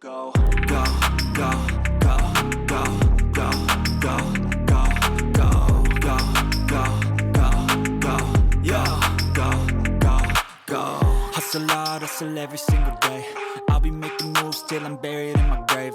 Go, go, go, go, go, go, go, go, go, go, go, go, go, yeah, go, go, go. Hustle hard, hustle every single day. I'll be making moves till I'm buried in my grave.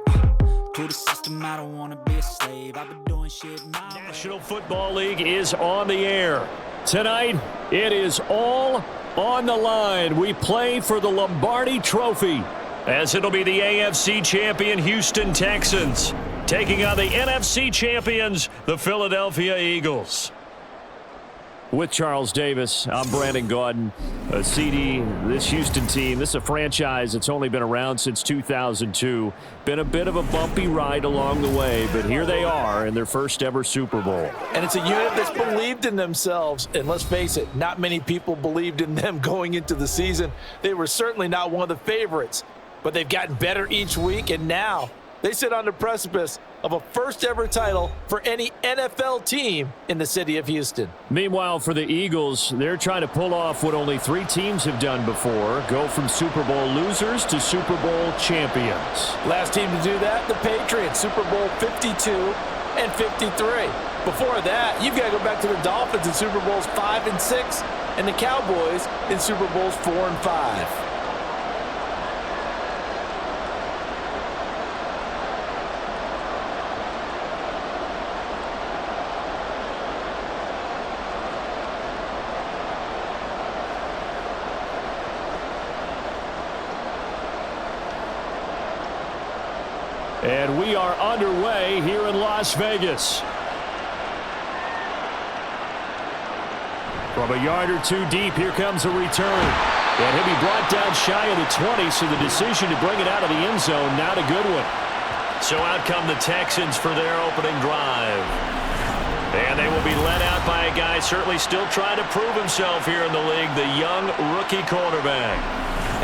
To the system, I don't wanna be a slave. I've been doing shit my way. National Football League is on the air. Tonight, it is all on the line. We play for the Lombardi Trophy, as it'll be the AFC champion Houston Texans taking on the NFC champions, the Philadelphia Eagles. With Charles Davis, I'm Brandon Gaudin. CD, this Houston team, this is a franchise that's only been around since 2002. Been a bit of a bumpy ride along the way, but here they are in their first ever Super Bowl. And it's a unit that's believed in themselves, and let's face it, not many people believed in them going into the season. They were certainly not one of the favorites, but they've gotten better each week, and now they sit on the precipice of a first-ever title for any NFL team in the city of Houston. Meanwhile, for the Eagles, they're trying to pull off what only 3 teams have done before, go from Super Bowl losers to Super Bowl champions. Last team to do that, the Patriots, Super Bowl 52 and 53. Before that, you've got to go back to the Dolphins in Super Bowls 5 and 6, and the Cowboys in Super Bowls 4 and 5. And we are underway here in Las Vegas. From a yard or two deep, here comes a return. And he'll be brought down shy of the 20, so the decision to bring it out of the end zone, not a good one. So out come the Texans for their opening drive. And they will be led out by a guy certainly still trying to prove himself here in the league, the young rookie quarterback.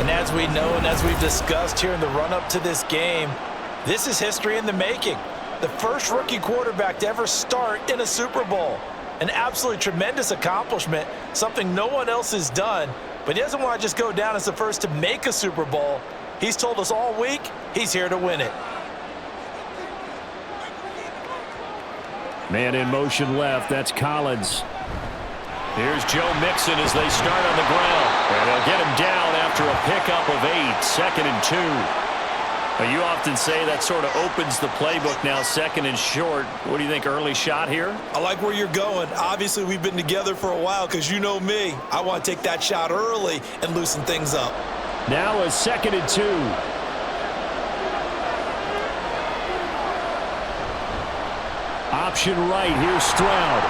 And as we know and as we've discussed here in the run-up to this game, this is history in the making. The first rookie quarterback to ever start in a Super Bowl. An absolutely tremendous accomplishment, something no one else has done. But he doesn't want to just go down as the first to make a Super Bowl. He's told us all week he's here to win it. Man in motion left, that's Collins. Here's Joe Mixon as they start on the ground. And they'll get him down after a pickup of 8, 2nd and 2. You often say that sort of opens the playbook now, 2nd and short. What do you think, early shot here? I like where you're going. Obviously, we've been together for a while because you know me. I want to take that shot early and loosen things up. Now a 2nd and 2. Option right, here's Stroud.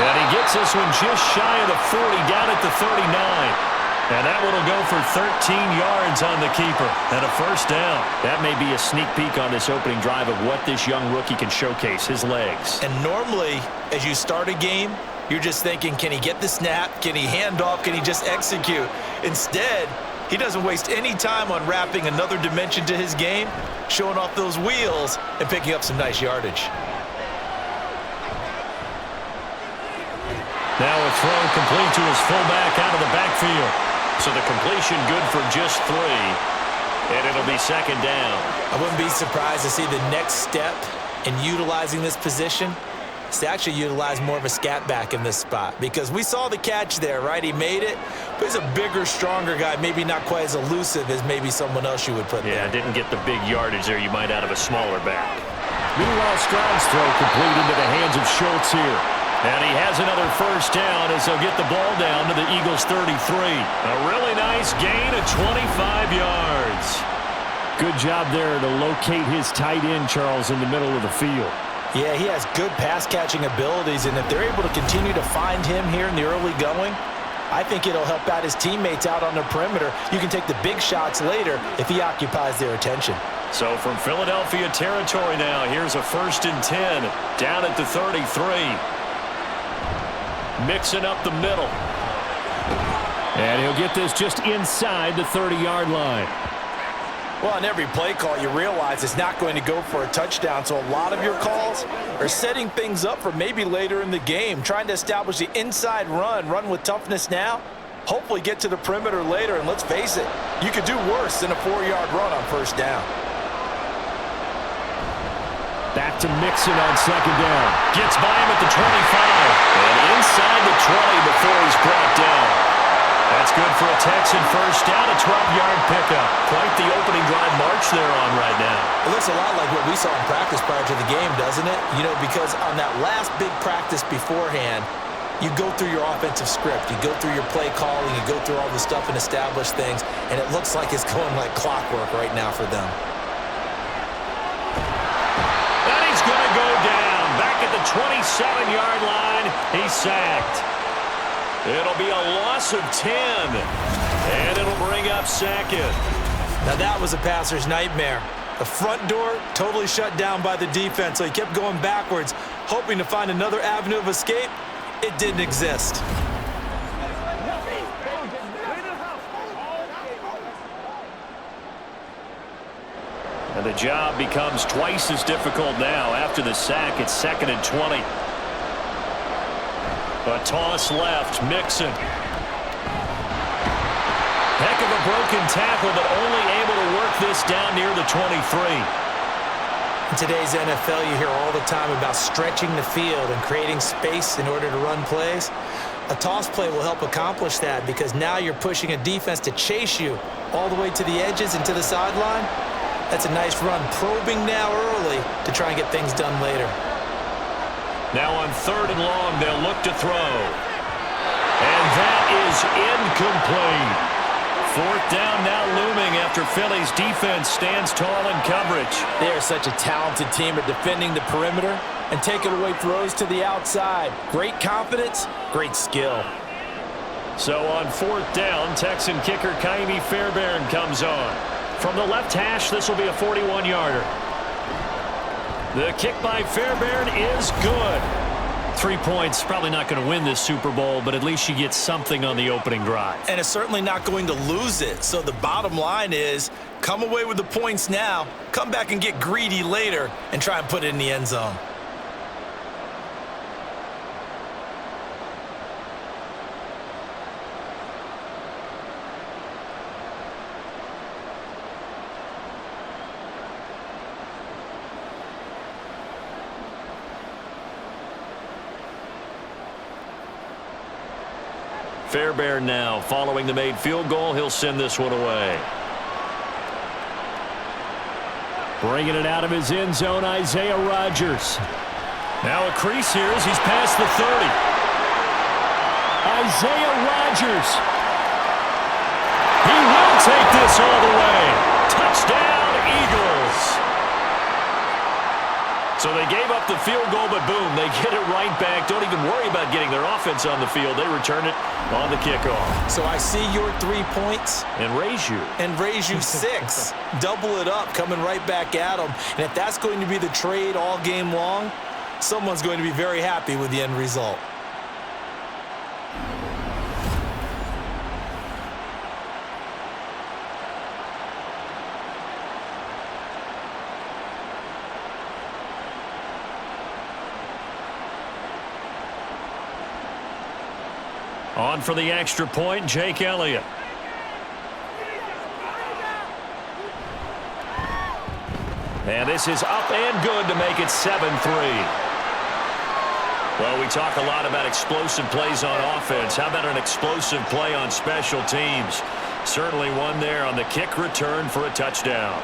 And he gets this one just shy of the 40, down at the 39. And that one will go for 13 yards on the keeper and a first down. That may be a sneak peek on this opening drive of what this young rookie can showcase, his legs. And normally, as you start a game, you're just thinking, can he get the snap? Can he hand off? Can he just execute? Instead, he doesn't waste any time on wrapping another dimension to his game, showing off those wheels and picking up some nice yardage. Now a throw complete to his fullback out of the backfield. So the completion good for just 3, and it'll be 2nd down. I wouldn't be surprised to see the next step in utilizing this position is to actually utilize more of a scat back in this spot, because we saw the catch there, right? He made it, but he's a bigger, stronger guy, maybe not quite as elusive as maybe someone else you would put there. Yeah, didn't get the big yardage there you might out of a smaller back. Meanwhile, Stroud's throw complete into the hands of Schultz here. And he has another first down as they'll get the ball down to the Eagles' 33. A really nice gain of 25 yards. Good job there to locate his tight end, Charles, in the middle of the field. Yeah, he has good pass-catching abilities, and if they're able to continue to find him here in the early going, I think it'll help out his teammates out on the perimeter. You can take the big shots later if he occupies their attention. So from Philadelphia territory now, here's a 1st and 10 down at the 33. Mixing up the middle. And he'll get this just inside the 30-yard line. Well, on every play call, you realize it's not going to go for a touchdown, so a lot of your calls are setting things up for maybe later in the game, trying to establish the inside run with toughness now, hopefully get to the perimeter later, and let's face it, You could do worse than a 4-yard run on first down. Back to Mixon on second down. Gets by him at the 25. And inside the 20 before he's brought down. That's good for a Texan first down, a 12-yard pickup. Quite the opening drive march they're on right now. It looks a lot like what we saw in practice prior to the game, doesn't it? You know, because on that last big practice beforehand, you go through your offensive script. You go through your play calling. You go through all the stuff and establish things. And it looks like it's going like clockwork right now for them. And he's going to go down. Back at the 27-yard line. He's sacked. It'll be a loss of 10. And it'll bring up second. Now that was a passer's nightmare. The front door totally shut down by the defense, so he kept going backwards, hoping to find another avenue of escape. It didn't exist. And the job becomes twice as difficult now. After the sack, it's 2nd and 20. A toss left, Mixon. Heck of a broken tackle, but only able to work this down near the 23. In today's NFL, you hear all the time about stretching the field and creating space in order to run plays. A toss play will help accomplish that because now you're pushing a defense to chase you all the way to the edges and to the sideline. That's a nice run, probing now early to try and get things done later. Now on 3rd and long, they'll look to throw. And that is incomplete. 4th down now looming after Philly's defense stands tall in coverage. They are such a talented team at defending the perimeter and taking away throws to the outside. Great confidence, great skill. So on 4th down, Texan kicker Kaimi Fairbairn comes on. From the left hash, this will be a 41-yarder. The kick by Fairbairn is good. 3 points, probably not going to win this Super Bowl, but at least she gets something on the opening drive. And it's certainly not going to lose it. So the bottom line is, come away with the points now, come back and get greedy later, and try and put it in the end zone. Fairbairn now, following the made field goal, he'll send this one away. Bringing it out of his end zone, Isaiah Rodgers. Now a crease here as he's past the 30. Isaiah Rodgers. He will take this all the way. Touchdown, Eagles. So they gave up the field goal, but boom, they get it right back. Don't even worry about getting their offense on the field. They return it on the kickoff. So I see your 3 points. And raise you. And raise you 6. Double it up, coming right back at them. And if that's going to be the trade all game long, someone's going to be very happy with the end result. On for the extra point, Jake Elliott. And this is up and good to make it 7-3. Well, we talk a lot about explosive plays on offense. How about an explosive play on special teams? Certainly one there on the kick return for a touchdown.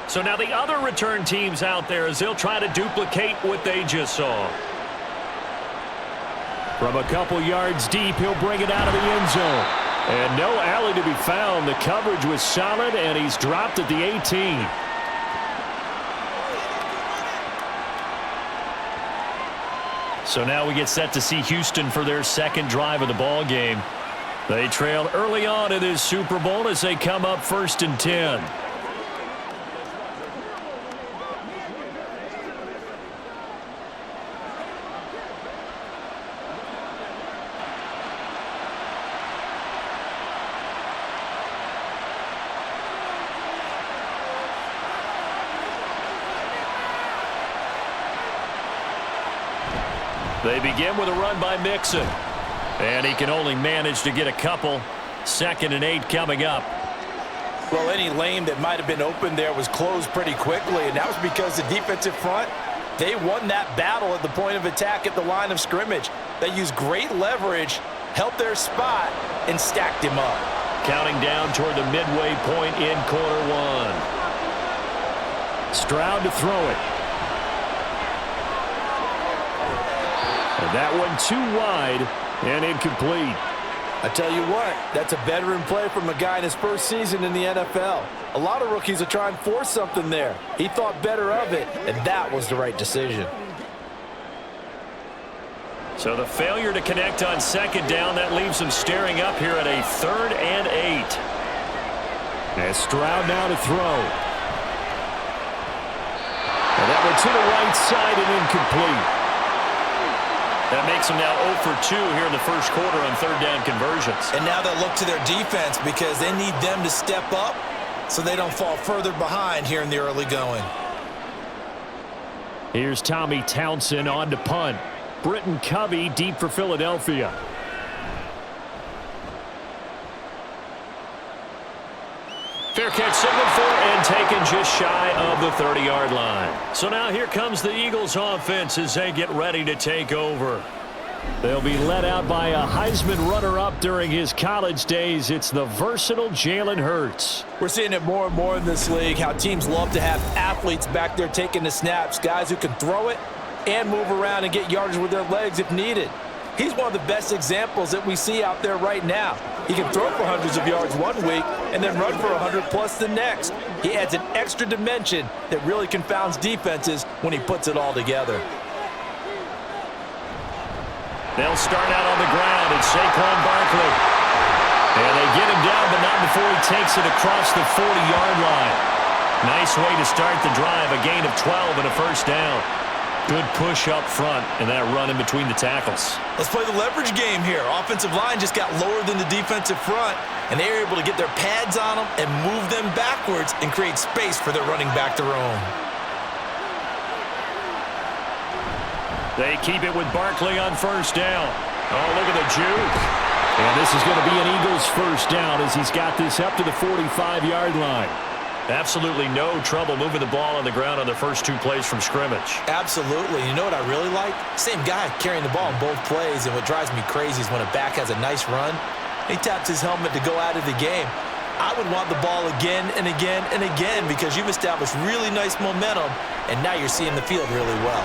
So now the other return teams out there as they'll try to duplicate what they just saw. From a couple yards deep, he'll bring it out of the end zone. And no alley to be found. The coverage was solid, and he's dropped at the 18. So now we get set to see Houston for their second drive of the ball game. They trailed early on in this Super Bowl as they come up 1st and 10. They begin with a run by Mixon. And he can only manage to get a couple. 2nd and 8 coming up. Well, any lane that might have been open there was closed pretty quickly, and that was because the defensive front, they won that battle at the point of attack at the line of scrimmage. They used great leverage, helped their spot, and stacked him up. Counting down toward the midway point in quarter 1. Stroud to throw it. And that one too wide and incomplete. I tell you what, that's a veteran play from a guy in his first season in the NFL. A lot of rookies are trying to force something there. He thought better of it, and that was the right decision. So the failure to connect on 2nd down, that leaves him staring up here at a 3rd and 8. And Stroud now to throw. And that one to the right side and incomplete. That makes them now 0 for 2 here in the first quarter on 3rd down conversions. And now they'll look to their defense because they need them to step up so they don't fall further behind here in the early going. Here's Tommy Townsend on to punt. Britton Covey deep for Philadelphia. Fair catch signaled for and taken just shy of the 30-yard line. So now here comes the Eagles offense as they get ready to take over. They'll be led out by a Heisman runner-up during his college days. It's the versatile Jalen Hurts. We're seeing it more and more in this league, how teams love to have athletes back there taking the snaps, guys who can throw it and move around and get yardage with their legs if needed. He's one of the best examples that we see out there right now. He can throw for hundreds of yards one week and then run for 100+ the next. He adds an extra dimension that really confounds defenses when he puts it all together. They'll start out on the ground. It's Saquon Barkley. And they get him down, but not before he takes it across the 40-yard line. Nice way to start the drive. A gain of 12 and a first down. Good push up front and that run in between the tackles. Let's play the leverage game here. Offensive line just got lower than the defensive front, and they were able to get their pads on them and move them backwards and create space for their running back to roam. They keep it with Barkley on first down. Oh, look at the juke. And this is going to be an Eagles first down as he's got this up to the 45-yard line. Absolutely no trouble moving the ball on the ground on the first 2 plays from scrimmage. Absolutely. You know what I really like? Same guy carrying the ball in both plays, and what drives me crazy is when a back has a nice run, he taps his helmet to go out of the game. I would want the ball again and again and again because you've established really nice momentum, and now you're seeing the field really well.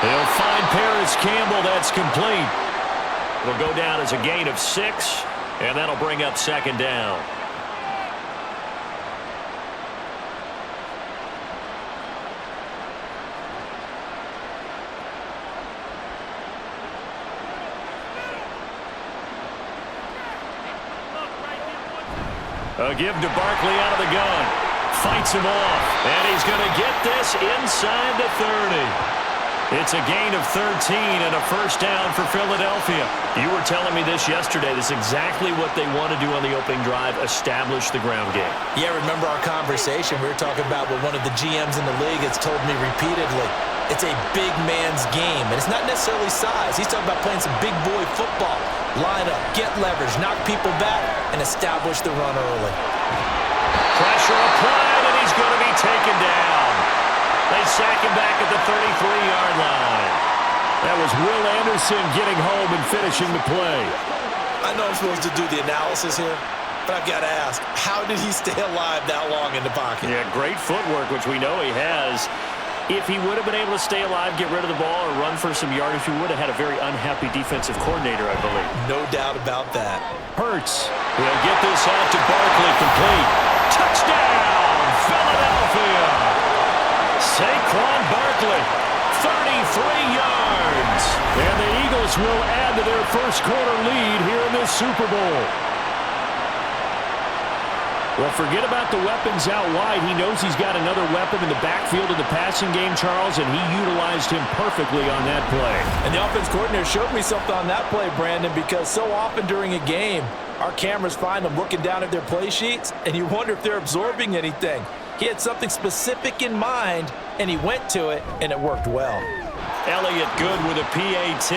They'll find Paris Campbell. That's complete. It'll go down as a gain of 6, and that'll bring up 2nd down. A give to Barkley out of the gun. Fights him off. And he's going to get this inside the 30. It's a gain of 13 and a first down for Philadelphia. You were telling me this yesterday. This is exactly what they want to do on the opening drive, establish the ground game. Yeah, remember our conversation. We were talking about what one of the GMs in the league has told me repeatedly. It's a big man's game, and it's not necessarily size. He's talking about playing some big boy football. Line up, get leverage, knock people back, and establish the run early. Pressure applied, and he's going to be taken down. They sack him back at the 33-yard line. That was Will Anderson getting home and finishing the play. I know I'm supposed to do the analysis here, but I've got to ask, how did he stay alive that long in the pocket? Yeah, great footwork, which we know he has. If he would have been able to stay alive, get rid of the ball, or run for some yardage, he would have had a very unhappy defensive coordinator, I believe. No doubt about that. Hurts. He'll get this out to Barkley, complete. Touchdown, Philadelphia. Saquon Barkley, 33 yards. And the Eagles will add to their first quarter lead here in this Super Bowl. Well, forget about the weapons out wide. He knows he's got another weapon in the backfield of the passing game, Charles, and he utilized him perfectly on that play. And the offense coordinator showed me something on that play, Brandon, because so often during a game, our cameras find them looking down at their play sheets, and you wonder if they're absorbing anything. He had something specific in mind, and he went to it, and it worked well. Elliott good with a PAT,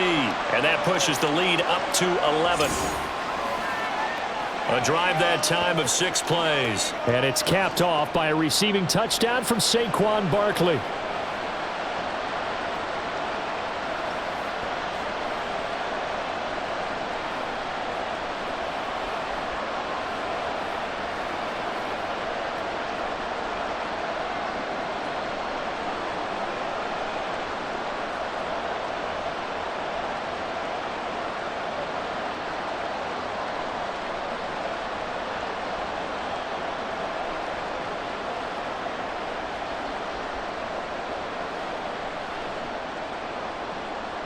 and that pushes the lead up to 11. A drive that time of 6 plays. And it's capped off by a receiving touchdown from Saquon Barkley.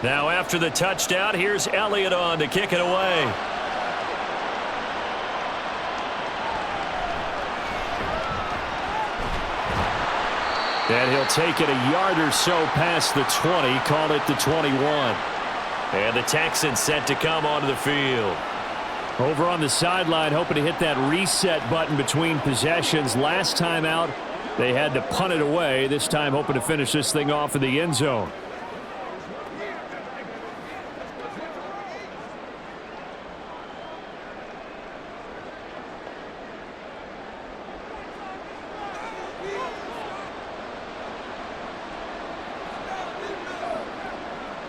Now after the touchdown, here's Elliott on to kick it away. And he'll take it a yard or so past the 20, call it the 21. And the Texans set to come onto the field. Over on the sideline, hoping to hit that reset button between possessions. Last time out, they had to punt it away. This time hoping to finish this thing off in the end zone.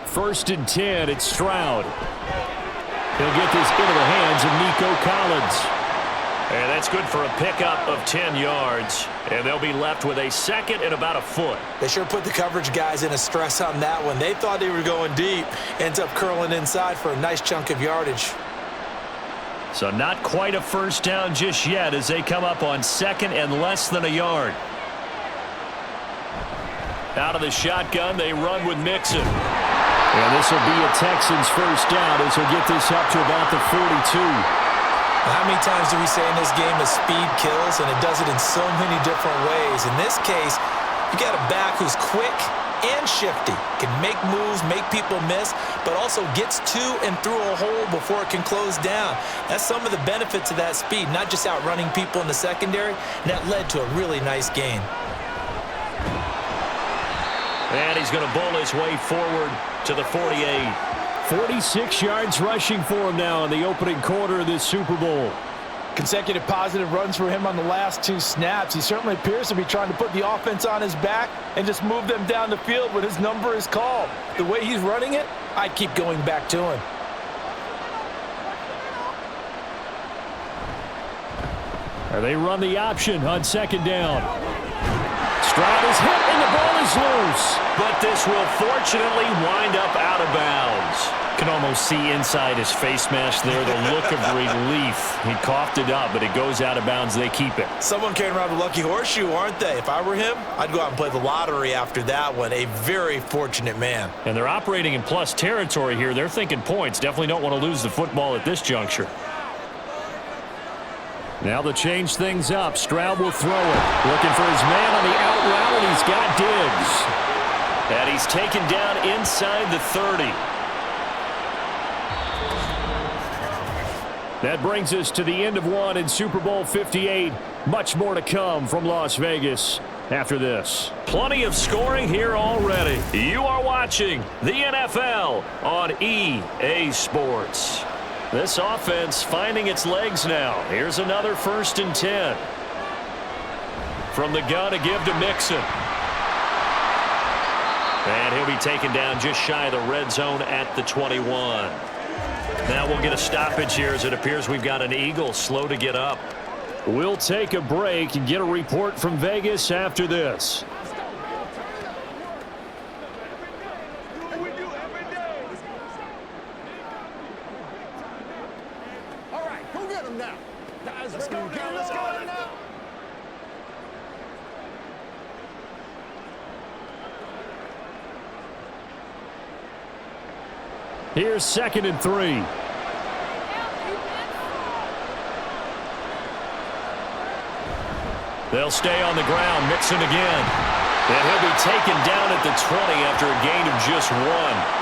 First and 10, it's Stroud. He'll get this into the hands of Nico Collins. And that's good for a pickup of 10 yards. And they'll be left with a second and about a foot. They sure put the coverage guys in a stress on that one. They thought they were going deep. Ends up curling inside for a nice chunk of yardage. So not quite a first down just yet as they come up on second and less than a yard. Out of the shotgun, they run with Mixon. And this will be a Texans first down as he'll get this up to about the 42. How many times do we say in this game that speed kills, and it does it in so many different ways? In this case, you got a back who's quick and shifty, can make moves, make people miss, but also gets to and through a hole before it can close down. That's some of the benefits of that speed, not just outrunning people in the secondary, and that led to a really nice gain. And he's going to bowl his way forward to the 48. 46 yards rushing for him now in the opening quarter of this Super Bowl. Consecutive positive runs for him on the last 2 snaps. He certainly appears to be trying to put the offense on his back and just move them down the field when his number is called. The way he's running it, I keep going back to him. And they run the option on second down. Stroud is hit and the ball is loose. But this will fortunately wind up out of bounds. Can almost see inside his face mask there the look of relief. He coughed it up, but it goes out of bounds. They keep it. Someone carrying around a lucky horseshoe, aren't they? If I were him, I'd go out and play the lottery after that one. A very fortunate man. And they're operating in plus territory here. They're thinking points. Definitely don't want to lose the football at this juncture. Now they'll change things up. Stroud will throw it. Looking for his man on the out route, and he's got Diggs. And he's taken down inside the 30. That brings us to the end of one in Super Bowl 58. Much more to come from Las Vegas after this. Plenty of scoring here already. You are watching the NFL on EA Sports. This offense finding its legs now. Here's another first and 10. From the gun to give to Mixon. And he'll be taken down just shy of the red zone at the 21. Now we'll get a stoppage here as it appears we've got an Eagle slow to get up. We'll take a break and get a report from Vegas after this. Here's second and 3. They'll stay on the ground. Mixon again. And he'll be taken down at the 20 after a gain of just 1.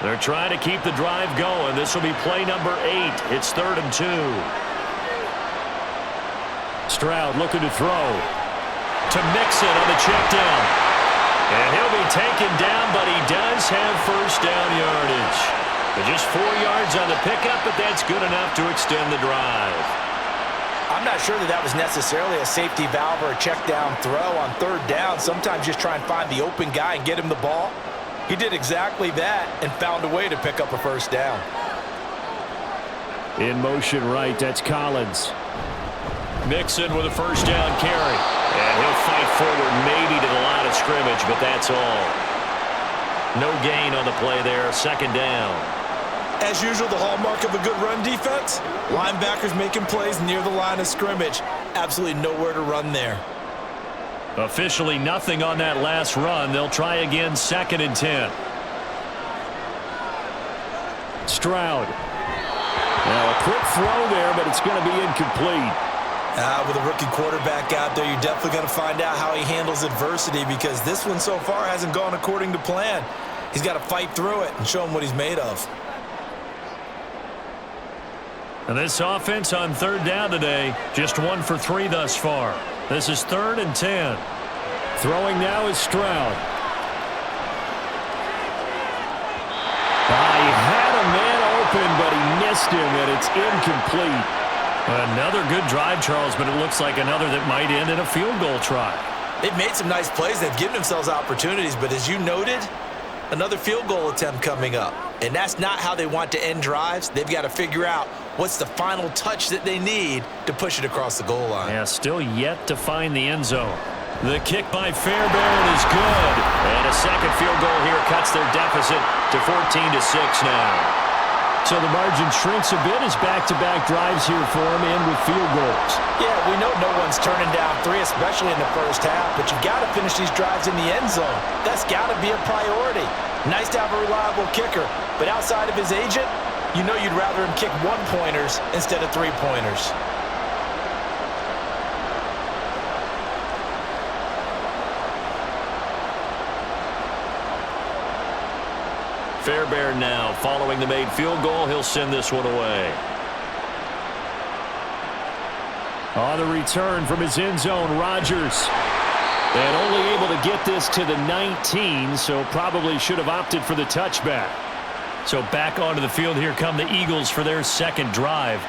They're trying to keep the drive going. This will be play number 8. It's 3rd and 2. Stroud looking to throw. To Mixon on the check down. And he'll be taken down, but he does have first down yardage. But just 4 yards on the pickup, but that's good enough to extend the drive. I'm not sure that was necessarily a safety valve or a check down throw on 3rd down. Sometimes just try and find the open guy and get him the ball. He did exactly that and found a way to pick up a first down. In motion right, that's Collins. Mixon with a first down carry. And he'll fight forward maybe to the line of scrimmage, but that's all. No gain on the play there, 2nd down. As usual, the hallmark of a good run defense, linebackers making plays near the line of scrimmage. Absolutely nowhere to run there. Officially nothing on that last run. They'll try again, 2nd and 10. Stroud. Now a quick throw there, but it's going to be incomplete. With a rookie quarterback out there, you're definitely going to find out how he handles adversity, because this one so far hasn't gone according to plan. He's got to fight through it and show him what he's made of. And this offense on 3rd down today, just 1 for 3 thus far. This is 3rd and 10. Throwing now is Stroud. He had a man open, but he missed him, and it's incomplete. Another good drive, Charles, but it looks like another that might end in a field goal try. They've made some nice plays. They've given themselves opportunities, but as you noted, another field goal attempt coming up. And that's not how they want to end drives. They've got to figure out what's the final touch that they need to push it across the goal line. Yeah, still yet to find the end zone. The kick by Fairbairn is good. And a second field goal here cuts their deficit to 14-6 now. So the margin shrinks a bit as back-to-back drives here for him, and with field goals. Yeah, we know no one's turning down 3, especially in the first half, but you've got to finish these drives in the end zone. That's got to be a priority. Nice to have a reliable kicker, but outside of his agent, you know you'd rather him kick 1-pointers instead of 3-pointers. Fairbairn now following the made field goal. He'll send this one away. On the return from his end zone, Rodgers. And only able to get this to the 19, so probably should have opted for the touchback. So back onto the field here come the Eagles for their 2nd drive.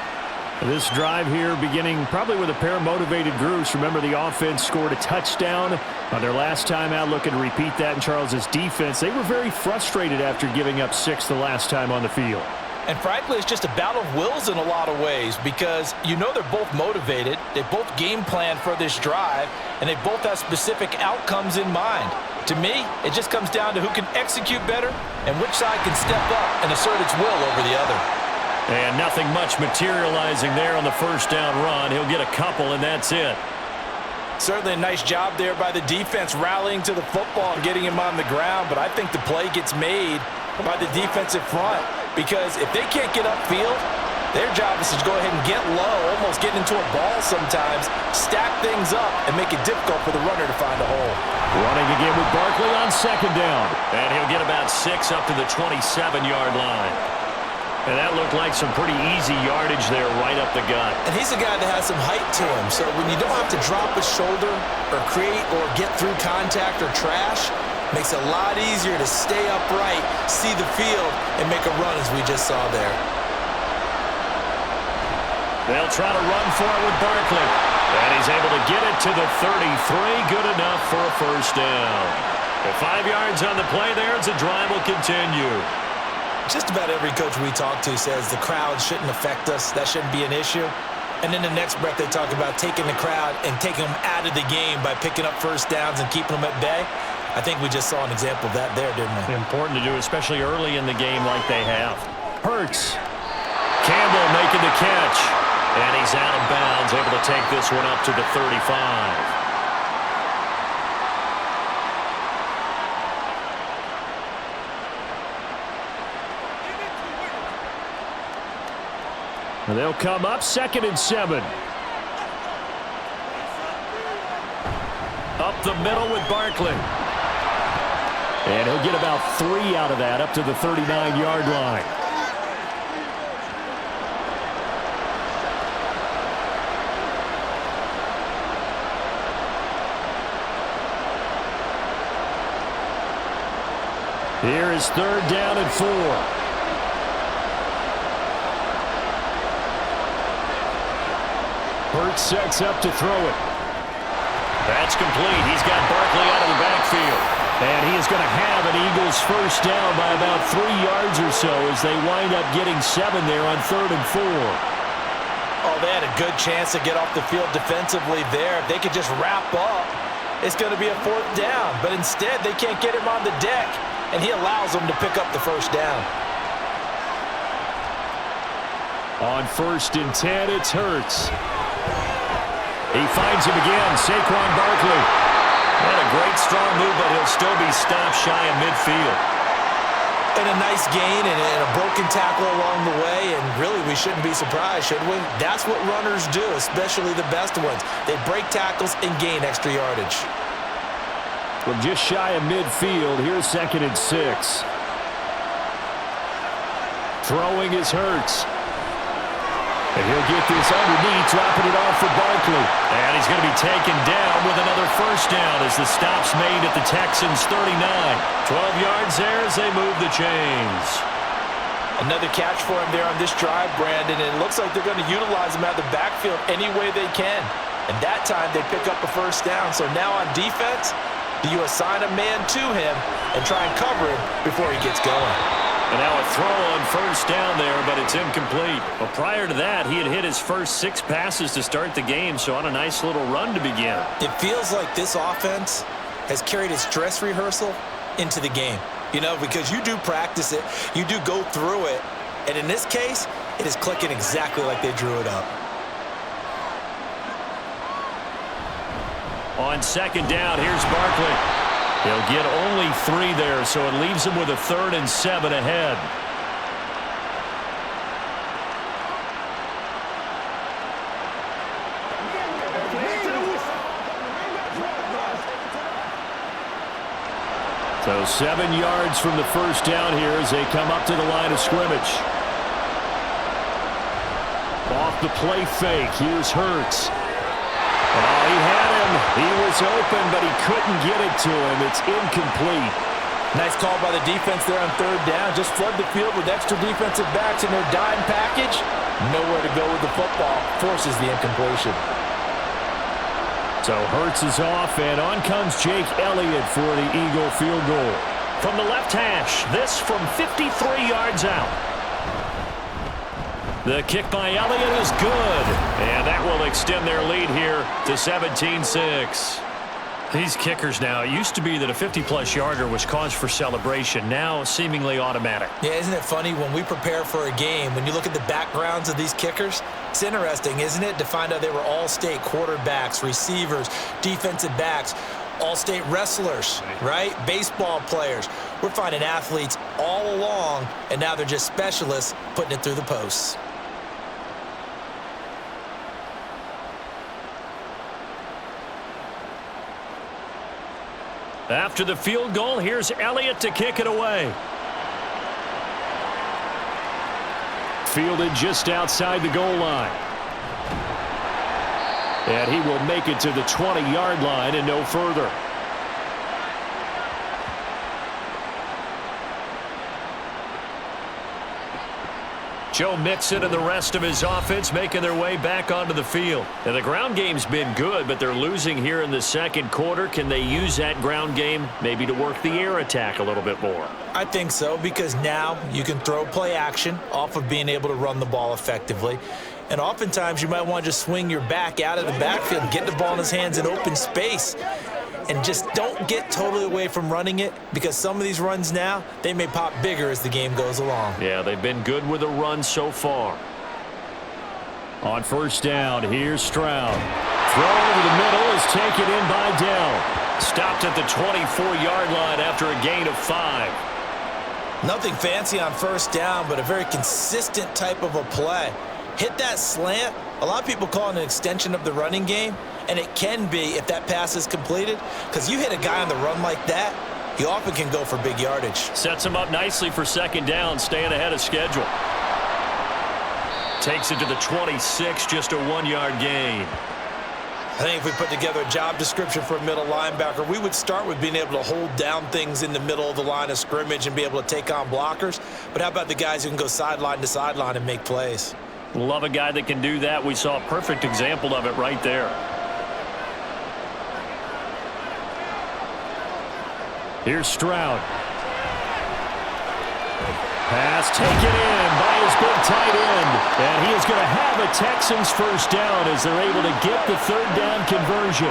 This drive here beginning probably with a pair of motivated groups. Remember, the offense scored a touchdown on their last time out, looking to repeat that in Charles's defense. They were very frustrated after giving up 6 the last time on the field. And frankly, it's just a battle of wills in a lot of ways, because you know they're both motivated, they both game plan for this drive, and they both have specific outcomes in mind. To me, it just comes down to who can execute better and which side can step up and assert its will over the other. And nothing much materializing there on the first down run. He'll get a couple, and that's it. Certainly a nice job there by the defense rallying to the football and getting him on the ground, but I think the play gets made by the defensive front, because if they can't get upfield, their job is to go ahead and get low, almost get into a ball sometimes, stack things up, and make it difficult for the runner to find a hole. Running again with Barkley on 2nd down. And he'll get about 6 up to the 27-yard line. And that looked like some pretty easy yardage there right up the gut. And he's a guy that has some height to him, so when you don't have to drop a shoulder or create or get through contact or trash, makes it a lot easier to stay upright, see the field, and make a run as we just saw there. They'll try to run for it with Barkley. And he's able to get it to the 33. Good enough for a first down. With 5 yards on the play there, the drive will continue. Just about every coach we talk to says the crowd shouldn't affect us. That shouldn't be an issue. And in the next breath, they talk about taking the crowd and taking them out of the game by picking up first downs and keeping them at bay. I think we just saw an example of that there, didn't we? Important to do, especially early in the game like they have. Hurts. Campbell making the catch. And he's out of bounds, able to take this one up to the 35. And they'll come up 2nd and 7. Up the middle with Barkley. And he'll get about 3 out of that up to the 39-yard line. Here is 3rd down and 4. Hurts sets up to throw it. That's complete. He's got Barkley out of the backfield. And he is going to have an Eagles first down by about 3 yards or so as they wind up getting 7 there on 3rd and 4. Oh, they had a good chance to get off the field defensively there. If they could just wrap up, it's going to be a 4th down. But instead, they can't get him on the deck, and he allows them to pick up the first down. On 1st and 10, it's Hurts. He finds him again, Saquon Barkley. And a great strong move, but he'll still be stopped shy of midfield. And a nice gain and a broken tackle along the way, and really we shouldn't be surprised, should we? That's what runners do, especially the best ones. They break tackles and gain extra yardage. From just shy of midfield, here's 2nd and 6. Throwing is Hurts. And he'll get this underneath, dropping it off for Barkley. And he's going to be taken down with another first down as the stop's made at the Texans' 39. 12 yards there as they move the chains. Another catch for him there on this drive, Brandon, and it looks like they're going to utilize him out of the backfield any way they can. And that time they pick up a first down. So now on defense, do you assign a man to him and try and cover him before he gets going? And now a throw on first down there, but it's incomplete. But prior to that, he had hit his first 6 passes to start the game, so on a nice little run to begin. It feels like this offense has carried its dress rehearsal into the game. You know, because you do practice it, you do go through it, and in this case, it is clicking exactly like they drew it up. On 2nd down, here's Barkley. He'll get only 3 there, so it leaves him with a 3rd and 7 ahead. So 7 yards from the first down here as they come up to the line of scrimmage. Off the play fake, here's Hurts. Oh, he had him. He was open, but he couldn't get it to him. It's incomplete. Nice call by the defense there on 3rd down. Just flood the field with extra defensive backs in their dime package. Nowhere to go with the football. Forces the incompletion. So Hurts is off, and on comes Jake Elliott for the Eagle field goal. From the left hash, this from 53 yards out. The kick by Elliott is good, and that will extend their lead here to 17-6. These kickers now, it used to be that a 50-plus yarder was cause for celebration, now seemingly automatic. Yeah, isn't it funny when we prepare for a game, when you look at the backgrounds of these kickers, it's interesting, isn't it, to find out they were all-state quarterbacks, receivers, defensive backs, all-state wrestlers, right? Baseball players. We're finding athletes all along, and now they're just specialists putting it through the posts. After the field goal, here's Elliott to kick it away. Fielded just outside the goal line. And he will make it to the 20-yard line and no further. Joe Mixon and the rest of his offense making their way back onto the field. And the ground game's been good, but they're losing here in the second quarter. Can they use that ground game maybe to work the air attack a little bit more? I think so, because now you can throw play action off of being able to run the ball effectively. And oftentimes you might want to just swing your back out of the backfield, get the ball in his hands in open space. And just don't get totally away from running it, because some of these runs now, they may pop bigger as the game goes along. Yeah, they've been good with a run so far. On first down, here's Stroud. Throw over the middle is taken in by Dell. Stopped at the 24-yard line after a gain of 5. Nothing fancy on first down, but a very consistent type of a play. Hit that slant. A lot of people call it an extension of the running game. And it can be if that pass is completed, because you hit a guy on the run like that, he often can go for big yardage. Sets him up nicely for second down, staying ahead of schedule. Takes it to the 26, just a 1-yard gain. I think if we put together a job description for a middle linebacker, we would start with being able to hold down things in the middle of the line of scrimmage and be able to take on blockers. But how about the guys who can go sideline to sideline and make plays? Love a guy that can do that. We saw a perfect example of it right there. Here's Stroud. Pass taken in by his big tight end. And he is going to have a Texans first down as they're able to get the third down conversion.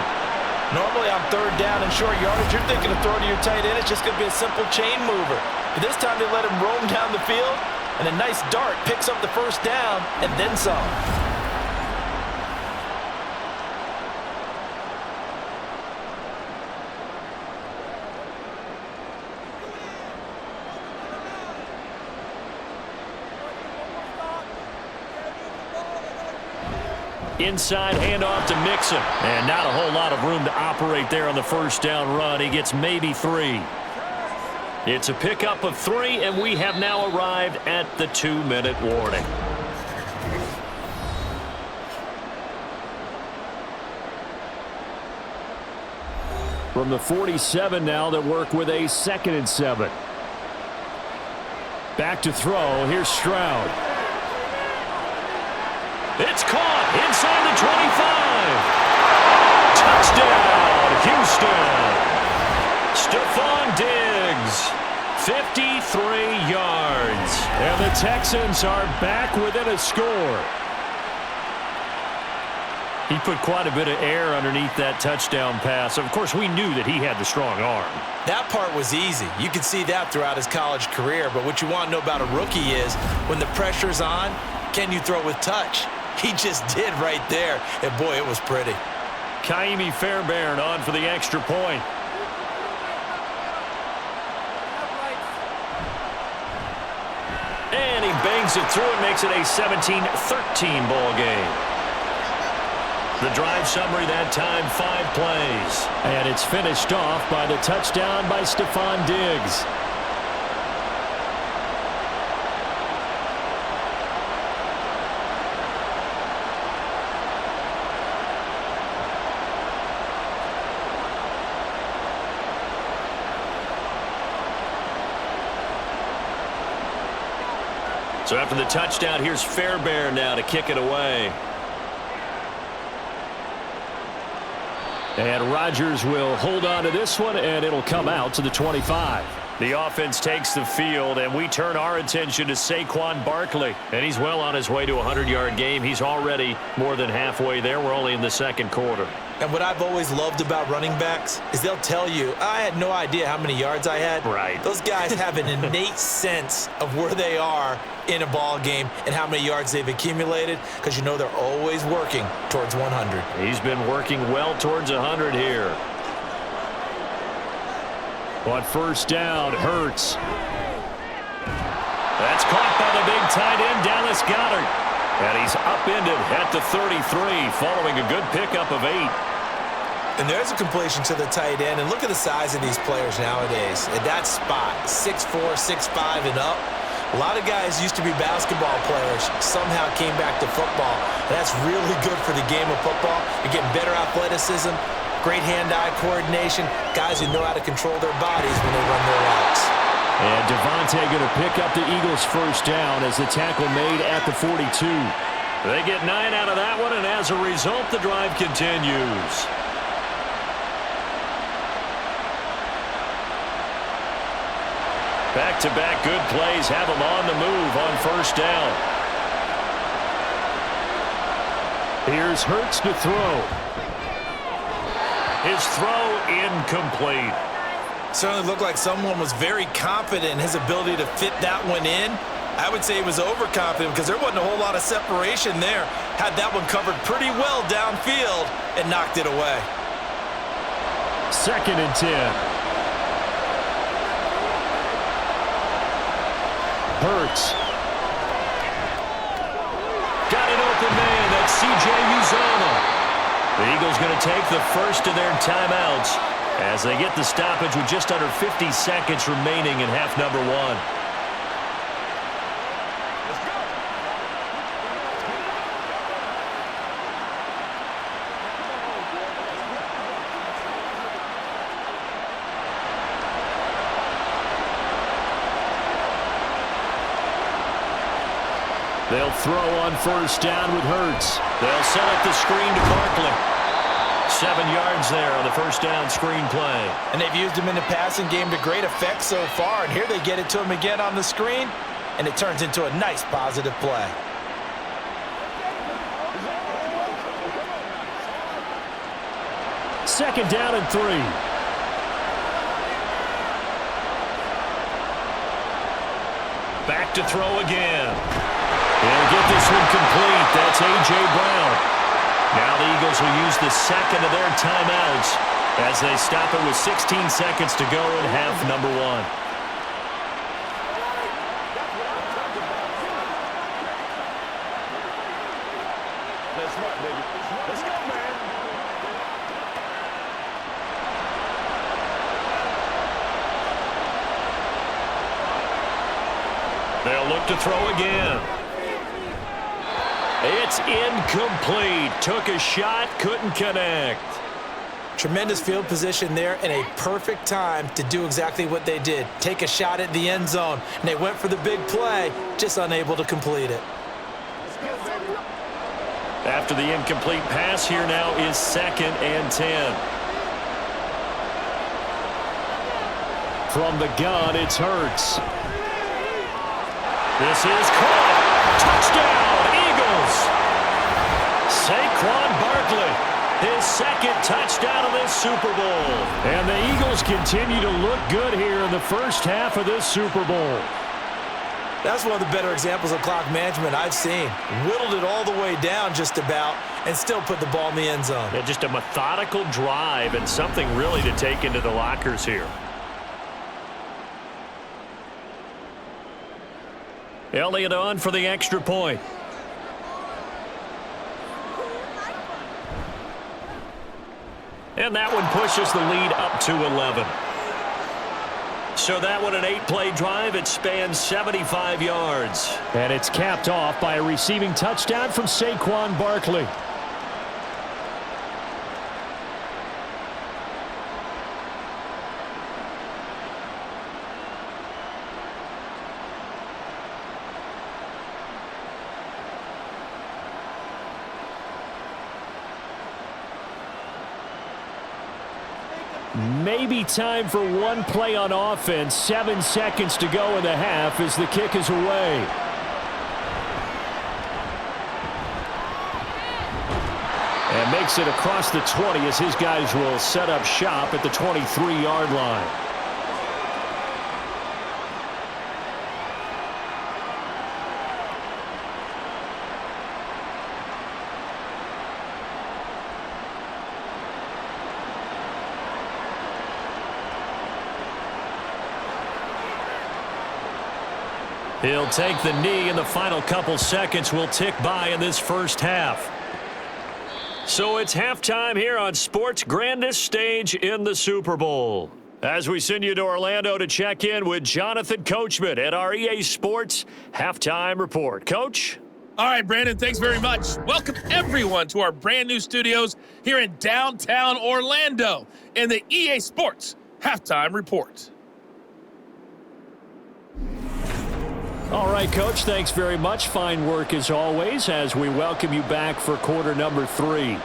Normally on third down and short yardage, you're thinking of throwing to your tight end. It's just going to be a simple chain mover. But this time they let him roam down the field, and a nice dart picks up the first down and then some. Inside handoff to Mixon. And not a whole lot of room to operate there on the first down run. He gets maybe 3. It's a pickup of 3, and we have now arrived at the 2-minute warning. From the 47 now, that work with a 2nd and 7. Back to throw. Here's Stroud. It's caught inside the 25. Touchdown, Houston. Stefon Diggs, 53 yards. And the Texans are back within a score. He put quite a bit of air underneath that touchdown pass. Of course, we knew that he had the strong arm. That part was easy. You could see that throughout his college career. But what you want to know about a rookie is when the pressure's on, can you throw with touch? He just did right there. And, boy, it was pretty. Kaimi Fairbairn on for the extra point. And he bangs it through and makes it a 17-13 ball game. The drive summary that time, 5 plays. And it's finished off by the touchdown by Stefon Diggs. So after the touchdown, here's Fairbairn now to kick it away. And Rodgers will hold on to this one, and it'll come out to the 25. The offense takes the field, and we turn our attention to Saquon Barkley. And he's well on his way to a 100-yard game. He's already more than halfway there. We're only in the second quarter. And what I've always loved about running backs is they'll tell you, I had no idea how many yards I had. Right. Those guys have an innate sense of where they are in a ball game and how many yards they've accumulated because you know they're always working towards 100. He's been working well towards 100 here. On first down, Hurts. That's caught by the big tight end, Dallas Goedert. And he's upended at the 33 following a good pickup of 8. And there's a completion to the tight end. And look at the size of these players nowadays. At that spot, 6'4", 6'5", and up. A lot of guys used to be basketball players, somehow came back to football. And that's really good for the game of football. You're getting better athleticism, great hand-eye coordination, guys who know how to control their bodies when they run their routes. And Devontae going to pick up the Eagles' first down as the tackle made at the 42. They get 9 out of that one, and as a result, the drive continues. Back-to-back good plays have them on the move on first down. Here's Hurts to throw. His throw incomplete. Certainly looked like someone was very confident in his ability to fit that one in. I would say he was overconfident because there wasn't a whole lot of separation there. Had that one covered pretty well downfield and knocked it away. 2nd and 10. Hurts. Got an open man. That's C.J. Uzomah. The Eagles going to take the first of their timeouts as they get the stoppage with just under 50 seconds remaining in half number one. They'll throw on first down with Hurts. They'll set up the screen to Barkley. 7 yards there on the first down screen play. And they've used him in the passing game to great effect so far. And here they get it to him again on the screen, and it turns into a nice positive play. Second down and 3. Back to throw again. He'll get this one complete. That's A.J. Brown. Now the Eagles will use the second of their timeouts as they stop it with 16 seconds to go in half number one. Let's run, baby. Let's go, man. They'll look to throw again. It's incomplete. Took a shot, couldn't connect. Tremendous field position there and a perfect time to do exactly what they did. Take a shot at the end zone. And they went for the big play, just unable to complete it. After the incomplete pass, here now is 2nd and 10. From the gun, it's Hurts. This is caught. Touchdown, Eagles. Saquon Barkley, his 2nd touchdown of this Super Bowl. And the Eagles continue to look good here in the first half of this Super Bowl. That's one of the better examples of clock management I've seen. Whittled it all the way down just about and still put the ball in the end zone. Yeah, just a methodical drive and something really to take into the lockers here. Elliott on for the extra point. And that one pushes the lead up to 11. So that one an 8-play drive. It spans 75 yards. And it's capped off by a receiving touchdown from Saquon Barkley. Maybe time for one play on offense. 7 seconds to go in the half as the kick is away. And makes it across the 20 as his guys will set up shop at the 23-yard line. He'll take the knee, and the final couple seconds will tick by in this first half. So it's halftime here on sports' grandest stage in the Super Bowl. As we send you to Orlando to check in with Jonathan Coachman at our EA Sports Halftime Report. Coach? All right, Brandon, thanks very much. Welcome, everyone, to our brand-new studios here in downtown Orlando in the EA Sports Halftime Report. All right, Coach, thanks very much. Fine work as always as we welcome you back for quarter number 3.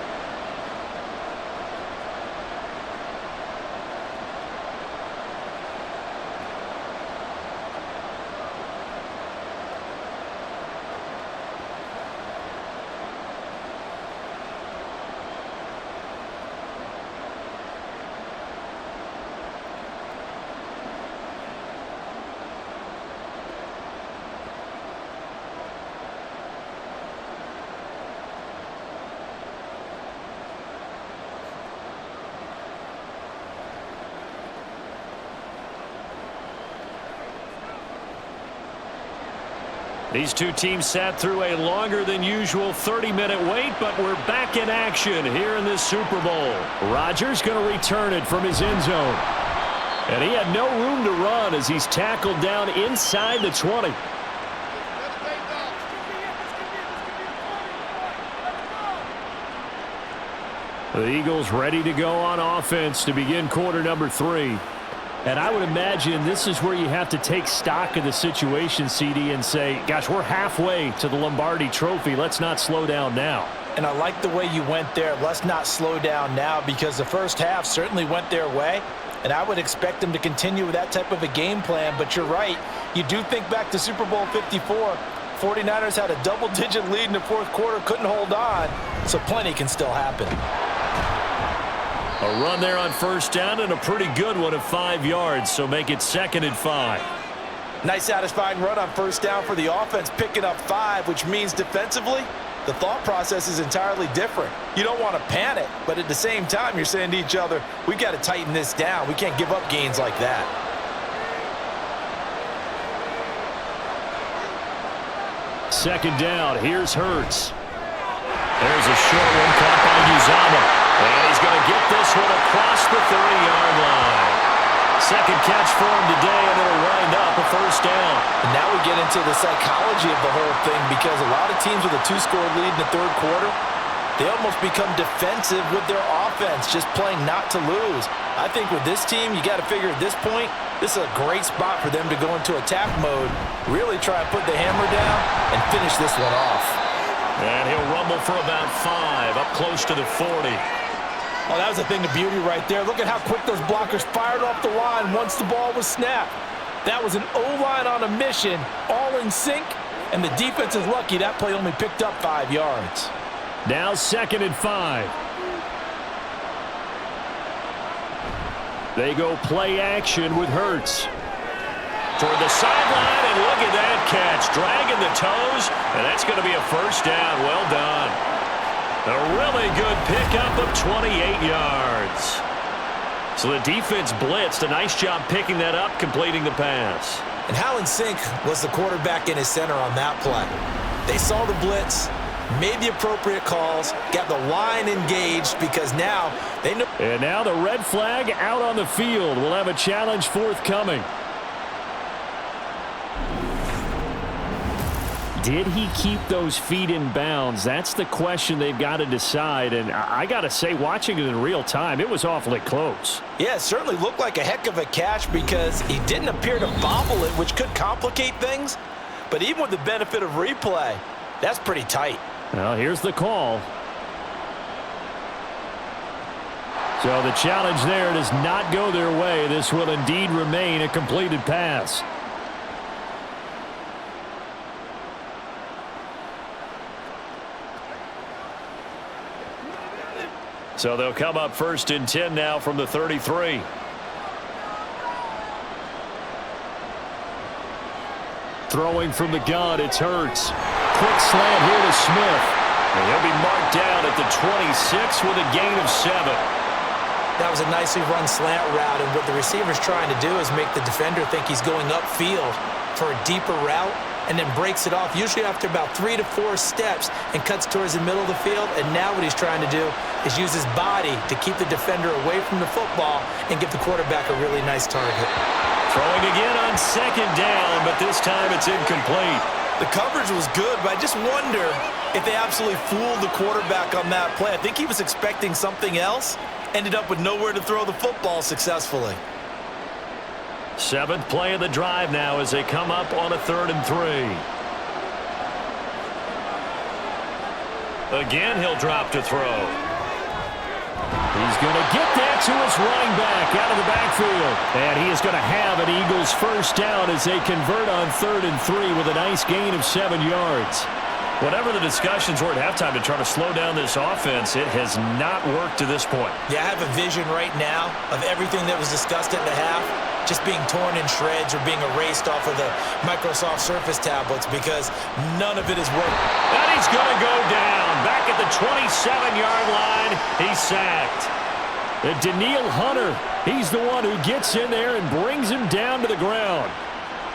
These two teams sat through a longer than usual 30-minute wait, but we're back in action here in this Super Bowl. Rodgers going to return it from his end zone. And he had no room to run as he's tackled down inside the 20. The Eagles ready to go on offense to begin quarter number 3. And I would imagine this is where you have to take stock of the situation, CD, and say, gosh, we're halfway to the Lombardi Trophy. Let's not slow down now. And I like the way you went there. Let's not slow down now, because the first half certainly went their way. And I would expect them to continue with that type of a game plan. But you're right. You do think back to Super Bowl 54. 49ers had a double-digit lead in the fourth quarter, couldn't hold on. So plenty can still happen. A run there on first down and a pretty good one of 5 yards, so make it 2nd and 5. Nice satisfying run on first down for the offense, picking up 5, which means defensively, the thought process is entirely different. You don't want to panic, but at the same time, you're saying to each other, we got to tighten this down. We can't give up gains like that. Second down, here's Hurts. There's a short one caught by Uzomah. And he's going to get this one across the 30-yard line. Second catch for him today, and it'll wind up a first down. And now we get into the psychology of the whole thing, because a lot of teams with a 2-score lead in the third quarter, they almost become defensive with their offense, just playing not to lose. I think with this team, you got to figure at this point, this is a great spot for them to go into attack mode, really try and put the hammer down and finish this one off. And he'll rumble for about 5, up close to the 40. Oh, that was a thing of beauty right there. Look at how quick those blockers fired off the line once the ball was snapped. That was an O-line on a mission, all in sync, and the defense is lucky that play only picked up 5 yards. Now 2nd and 5. They go play action with Hurts. Toward the sideline, and look at that catch. Dragging the toes, and that's going to be a first down. Well done. A really good pickup of 28 yards. So the defense blitzed. A nice job picking that up, completing the pass. And how in sync was the quarterback in his center on that play? They saw the blitz, made the appropriate calls, got the line engaged, because now they know. And now the red flag out on the field. We'll have a challenge forthcoming. Did he keep those feet in bounds? That's the question they've got to decide. And I got to say, watching it in real time, it was awfully close. Yeah, it certainly looked like a heck of a catch, because he didn't appear to bobble it, which could complicate things. But even with the benefit of replay, that's pretty tight. Well, here's the call. So the challenge there does not go their way. This will indeed remain a completed pass. So they'll come up 1st and 10 now from the 33. Throwing from the gun, it's Hurts. Quick slant here to Smith. And he'll be marked down at the 26 with a gain of 7. That was a nicely run slant route, and what the receiver's trying to do is make the defender think he's going upfield for a deeper route, and then breaks it off, usually after about 3 to 4 steps, and cuts towards the middle of the field. And now what he's trying to do is use his body to keep the defender away from the football and give the quarterback a really nice target. Throwing again on 2nd down, but this time it's incomplete. The coverage was good, but I just wonder if they absolutely fooled the quarterback on that play. I think he was expecting something else, ended up with nowhere to throw the football successfully. 7th play of the drive now as they come up on a 3rd and 3. Again, he'll drop to throw. He's going to get that to his running back out of the backfield. And he is going to have an Eagles first down as they convert on 3rd and 3 with a nice gain of 7 yards. Whatever the discussions were at halftime to try to slow down this offense, it has not worked to this point. Yeah, I have a vision right now of everything that was discussed at the half just being torn in shreds or being erased off of the Microsoft Surface tablets, because none of it has worked. And he's going to go down. Back at the 27-yard line, he's sacked. Daniil Hunter, he's the one who gets in there and brings him down to the ground.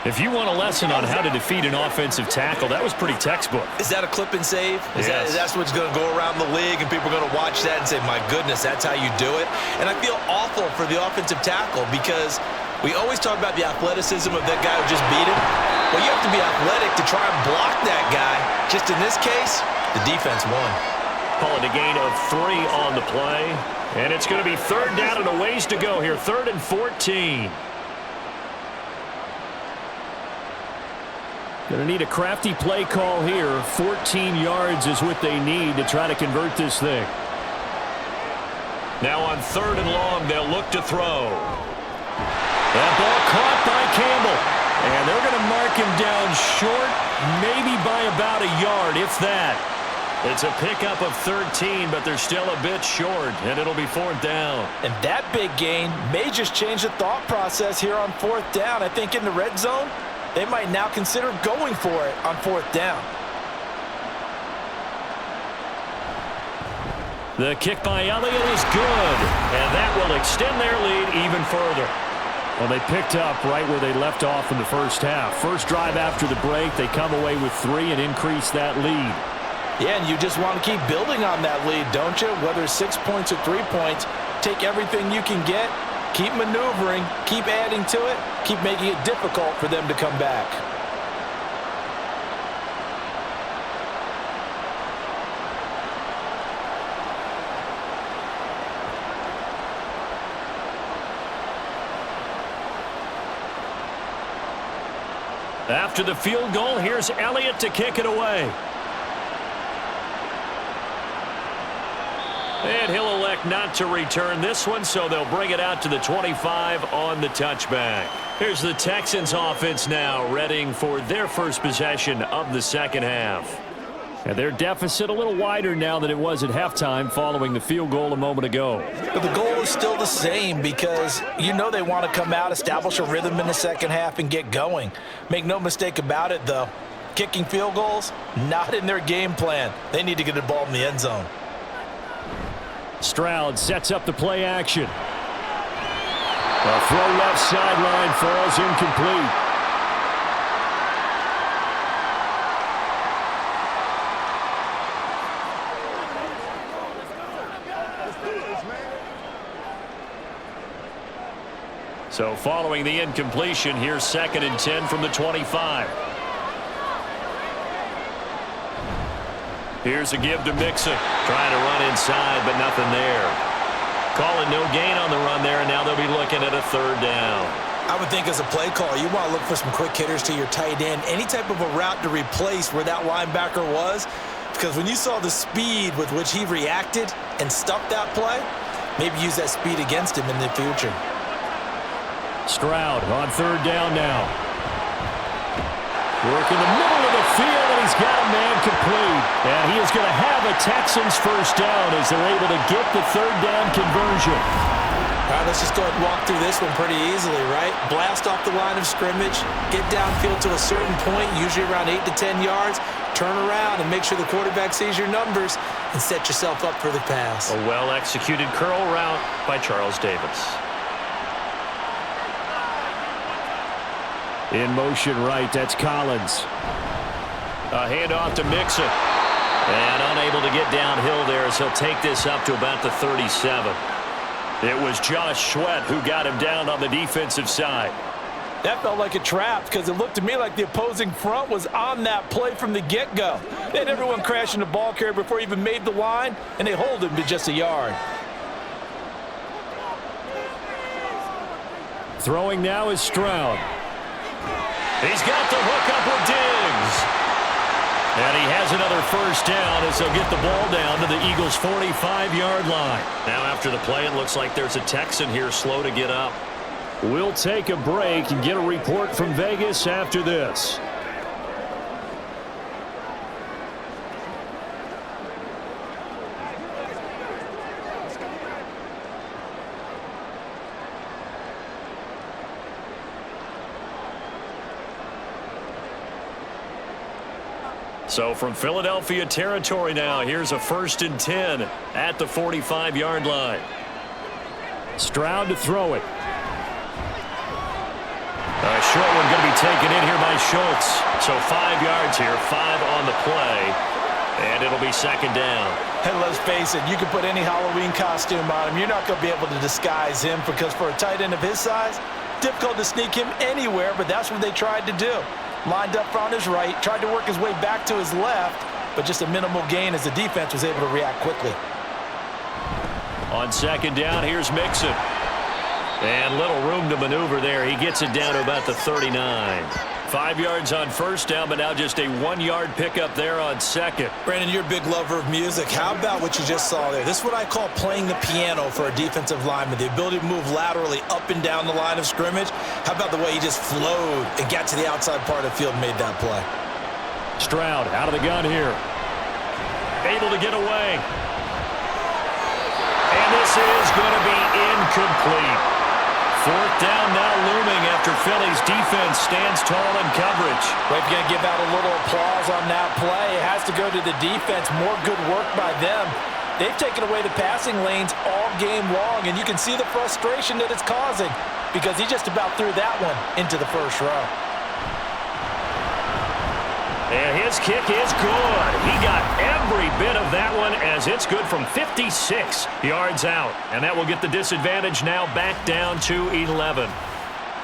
If you want a lesson on how to defeat an offensive tackle, that was pretty textbook. Is that a clip and save? Yes. That's what's going to go around the league, and people are going to watch that and say, my goodness, that's how you do it? And I feel awful for the offensive tackle because we always talk about the athleticism of that guy who just beat him. Well, you have to be athletic to try and block that guy. Just in this case, the defense won. Call it a gain of 3 on the play. And it's going to be 3rd down and a ways to go here. 3rd and 14. Going to need a crafty play call here. 14 yards is what they need to try to convert this thing. Now on 3rd and long, they'll look to throw. That ball caught by Campbell. And they're going to mark him down short, maybe by about a yard, if that. It's a pickup of 13, but they're still a bit short, and it'll be 4th down. And that big gain may just change the thought process here on 4th down. I think in the red zone, they might now consider going for it on 4th down. The kick by Elliott is good, and that will extend their lead even further. Well, they picked up right where they left off in the first half. First drive after the break, they come away with 3 and increase that lead. Yeah, and you just want to keep building on that lead, don't you? Whether it's 6 points or 3 points, take everything you can get. Keep maneuvering, keep adding to it, keep making it difficult for them to come back. After the field goal, here's Elliott to kick it away. And he'll elect not to return this one, so they'll bring it out to the 25 on the touchback. Here's the Texans offense now, readying for their first possession of the second half. And their deficit a little wider now than it was at halftime following the field goal a moment ago. But the goal is still the same because you know they want to come out, establish a rhythm in the second half, and get going. Make no mistake about it, though. Kicking field goals, not in their game plan. They need to get the ball in the end zone. Stroud sets up the play action. The throw left sideline falls incomplete. So following the incompletion, here's 2nd and 10 from the 25. Here's a give to Mixon. Trying to run inside, but nothing there. Calling no gain on the run there, and now they'll be looking at a 3rd down. I would think as a play call, you want to look for some quick hitters to your tight end. Any type of a route to replace where that linebacker was. Because when you saw the speed with which he reacted and stuffed that play, maybe use that speed against him in the future. Stroud on 3rd down now. Work in the middle of the field, and he's got a man complete. And he is going to have a Texans first down as they're able to get the 3rd down conversion. All right, let's just go ahead and walk through this one pretty easily, right? Blast off the line of scrimmage, get downfield to a certain point, usually around 8 to 10 yards, turn around and make sure the quarterback sees your numbers and set yourself up for the pass. A well-executed curl route by Charles Davis. In motion right, that's Collins. A handoff to Mixon. And unable to get downhill there as he'll take this up to about the 37. It was Josh Sweat who got him down on the defensive side. That felt like a trap because it looked to me like the opposing front was on that play from the get-go. They had everyone crashing the ball carrier before he even made the line, and they hold him to just a yard. Throwing now is Stroud. He's got the hook up with Diggs. And he has another first down as they'll get the ball down to the Eagles' 45-yard line. Now after the play, it looks like there's a Texan here slow to get up. We'll take a break and get a report from Vegas after this. So from Philadelphia territory now, here's a 1st and 10 at the 45-yard line. Stroud to throw it. A short one going to be taken in here by Schultz. So 5 yards here, 5 on the play, and it'll be second down. And let's face it, you can put any Halloween costume on him. You're not going to be able to disguise him because for a tight end of his size, difficult to sneak him anywhere, but that's what they tried to do. Lined up on his right, tried to work his way back to his left, but just a minimal gain as the defense was able to react quickly. On second down, here's Mixon. And little room to maneuver there. He gets it down to about the 39. 5 yards on first down, but now just a 1-yard pickup there on second. Brandon, you're a big lover of music. How about what you just saw there? This is what I call playing the piano for a defensive lineman, the ability to move laterally up and down the line of scrimmage. How about the way he just flowed and got to the outside part of the field and made that play? Stroud out of the gun here. Able to get away. And this is going to be incomplete. Fourth down now looming after Philly's defense stands tall in coverage. Well, if you're going to give out a little applause on that play, it has to go to the defense. More good work by them. They've taken away the passing lanes all game long, and you can see the frustration that it's causing because he just about threw that one into the first row. And his kick is good. He got every bit of that one as it's good from 56 yards out. And that will get the disadvantage now back down to 11.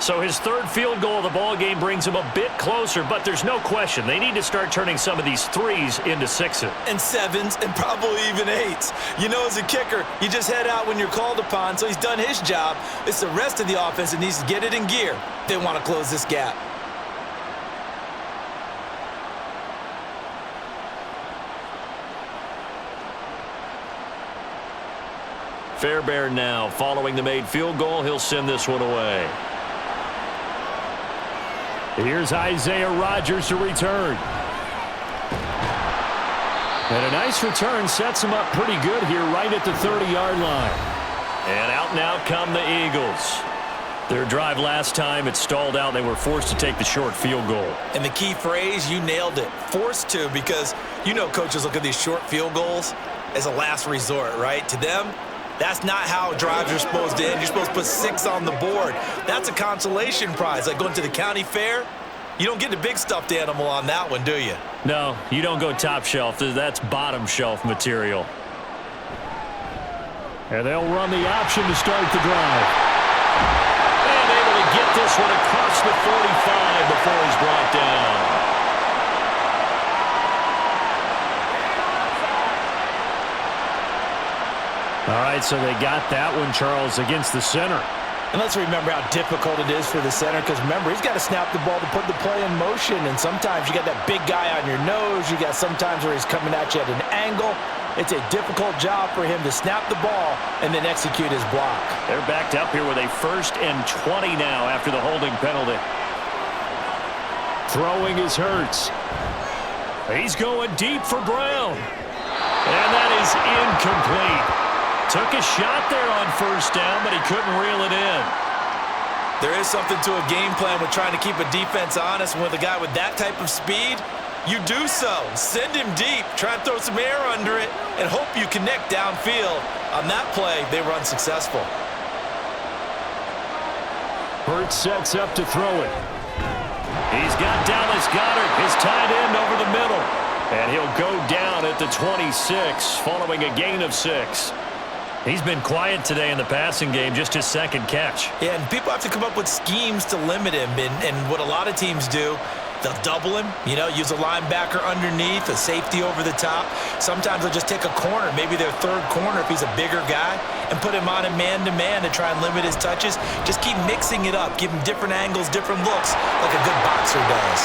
So his third field goal of the ball game brings him a bit closer, but there's no question they need to start turning some of these threes into sixes. And sevens and probably even eights. You know, as a kicker, you just head out when you're called upon, so he's done his job. It's the rest of the offense that needs to get it in gear. They want to close this gap. Fairbairn now following the made field goal. He'll send this one away. Here's Isaiah Rodgers to return. And a nice return sets him up pretty good here right at the 30-yard line. And out now come the Eagles. Their drive last time, it stalled out. They were forced to take the short field goal. And the key phrase, you nailed it. Forced to, because you know coaches look at these short field goals as a last resort, right? To them, that's not how drives are supposed to end. You're supposed to put 6 on the board. That's a consolation prize. Like going to the county fair, you don't get the big stuffed animal on that one, do you? No, you don't go top shelf. That's bottom shelf material. And they'll run the option to start the drive. And able to get this one across the 45 before he's brought down. All right, so they got that one, Charles, against the center. And let's remember how difficult it is for the center because, remember, he's got to snap the ball to put the play in motion. And sometimes you got that big guy on your nose. You got sometimes where he's coming at you at an angle. It's a difficult job for him to snap the ball and then execute his block. They're backed up here with a 1st and 20 now after the holding penalty. Throwing is Hurts. He's going deep for Brown. And that is incomplete. Took a shot there on first down, but he couldn't reel it in. There is something to a game plan with trying to keep a defense honest. With a guy with that type of speed, you do so. Send him deep, try and throw some air under it, and hope you connect downfield. On that play, they were unsuccessful. Hurts sets up to throw it. He's got Dallas Goedert, his tight end, over the middle. And he'll go down at the 26, following a gain of 6. He's been quiet today in the passing game, just his second catch. Yeah, and people have to come up with schemes to limit him. And what a lot of teams do, they'll double him, you know, use a linebacker underneath, a safety over the top. Sometimes they'll just take a corner, maybe their third corner if he's a bigger guy, and put him on a man-to-man to try and limit his touches. Just keep mixing it up, give him different angles, different looks, like a good boxer does.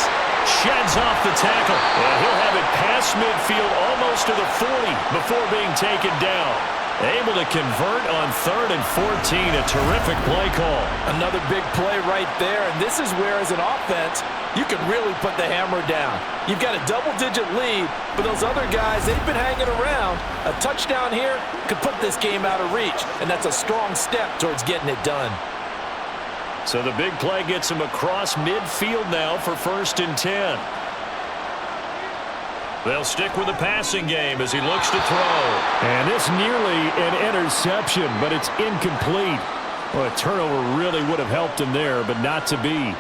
Sheds off the tackle, and he'll have it past midfield almost to the 40 before being taken down. Able to convert on 3rd and 14. A terrific play call. Another big play right there, and this is where, as an offense, you can really put the hammer down. You've got a double-digit lead, but those other guys, they've been hanging around. A touchdown here could put this game out of reach, and that's a strong step towards getting it done. So the big play gets him across midfield now for 1st and 10. They'll stick with the passing game as he looks to throw. And this nearly an interception, but it's incomplete. Well, a turnover really would have helped him there, but not to be.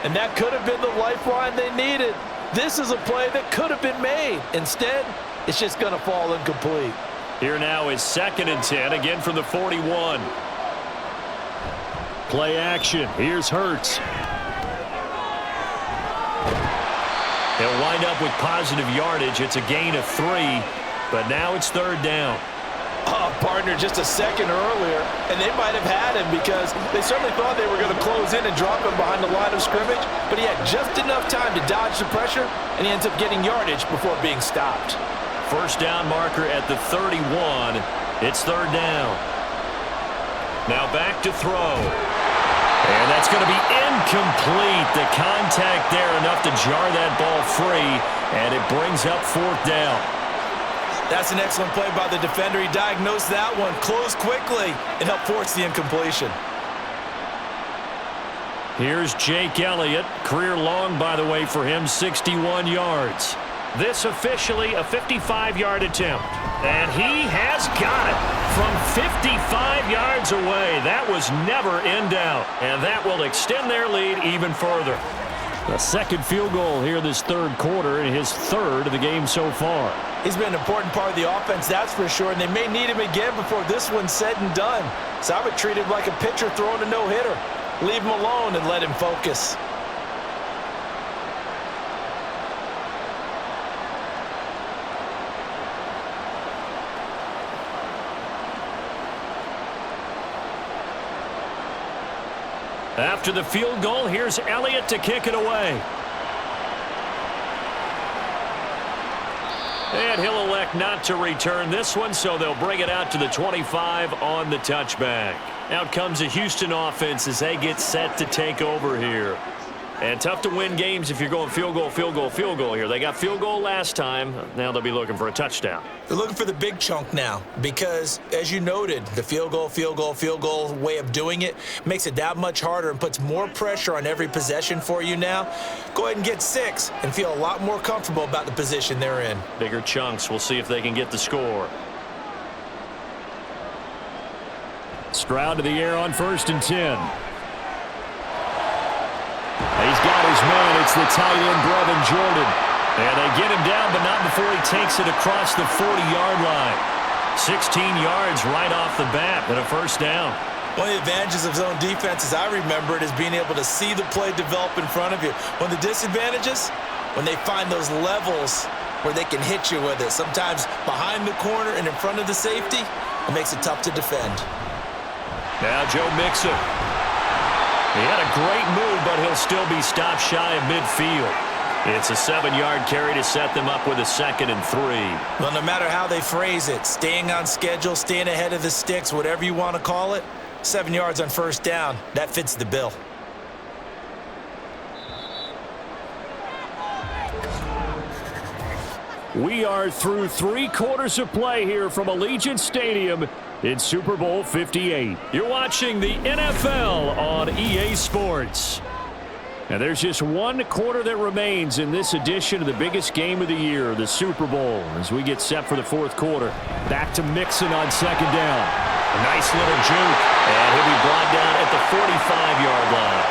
and that could have been the lifeline they needed. This is a play that could have been made. Instead, it's just going to fall incomplete. Here now is 2nd and 10, again from the 41. Play action. Here's Hurts. He'll wind up with positive yardage. It's a gain of 3, but now it's 3rd down. Oh, partner, just a second earlier, and they might have had him because they certainly thought they were going to close in and drop him behind the line of scrimmage, but he had just enough time to dodge the pressure, and he ends up getting yardage before being stopped. 1st down marker at the 31. It's 3rd down. Now back to throw. And that's going to be incomplete. The contact there enough to jar that ball free, and it brings up 4th down. That's an excellent play by the defender. He diagnosed that one, closed quickly, and helped force the incompletion. Here's Jake Elliott. Career long, by the way, for him, 61 yards. This officially a 55-yard attempt. And he has got it from 55 yards away. That was never in doubt. And that will extend their lead even further. A second field goal here this 3rd quarter, and his 3rd of the game so far. He's been an important part of the offense, that's for sure, and they may need him again before this one's said and done. So I would treat him like a pitcher throwing a no-hitter. Leave him alone and let him focus. After the field goal, here's Elliott to kick it away. And he'll elect not to return this one, so they'll bring it out to the 25 on the touchback. Out comes the Houston offense as they get set to take over here. And tough to win games if you're going field goal, field goal, field goal here. They got field goal last time. Now they'll be looking for a touchdown. They're looking for the big chunk now because, as you noted, the field goal way of doing it makes it that much harder and puts more pressure on every possession for you now. Go ahead and get 6 and feel a lot more comfortable about the position they're in. Bigger chunks. We'll see if they can get the score. Stroud to the air on 1st and 10. He's got his man. It's the tight end, Brevin Jordan. And they get him down, but not before he takes it across the 40-yard line. 16 yards right off the bat, and a 1st down. One of the advantages of zone defense, as I remember it, is being able to see the play develop in front of you. One of the disadvantages, when they find those levels where they can hit you with it. Sometimes behind the corner and in front of the safety, it makes it tough to defend. Now Joe Mixon. He had a great move, but he'll still be stopped shy of midfield. It's a 7-yard carry to set them up with a 2nd and 3. Well, no matter how they phrase it, staying on schedule, staying ahead of the sticks, whatever you want to call it, 7 yards on 1st down, that fits the bill. We are through 3 quarters of play here from Allegiant Stadium in Super Bowl 58. You're watching the NFL on EA Sports. And there's just 1 quarter that remains in this edition of the biggest game of the year, the Super Bowl, as we get set for the 4th quarter. Back to Mixon on 2nd down. A nice little juke, and he'll be brought down at the 45-yard line.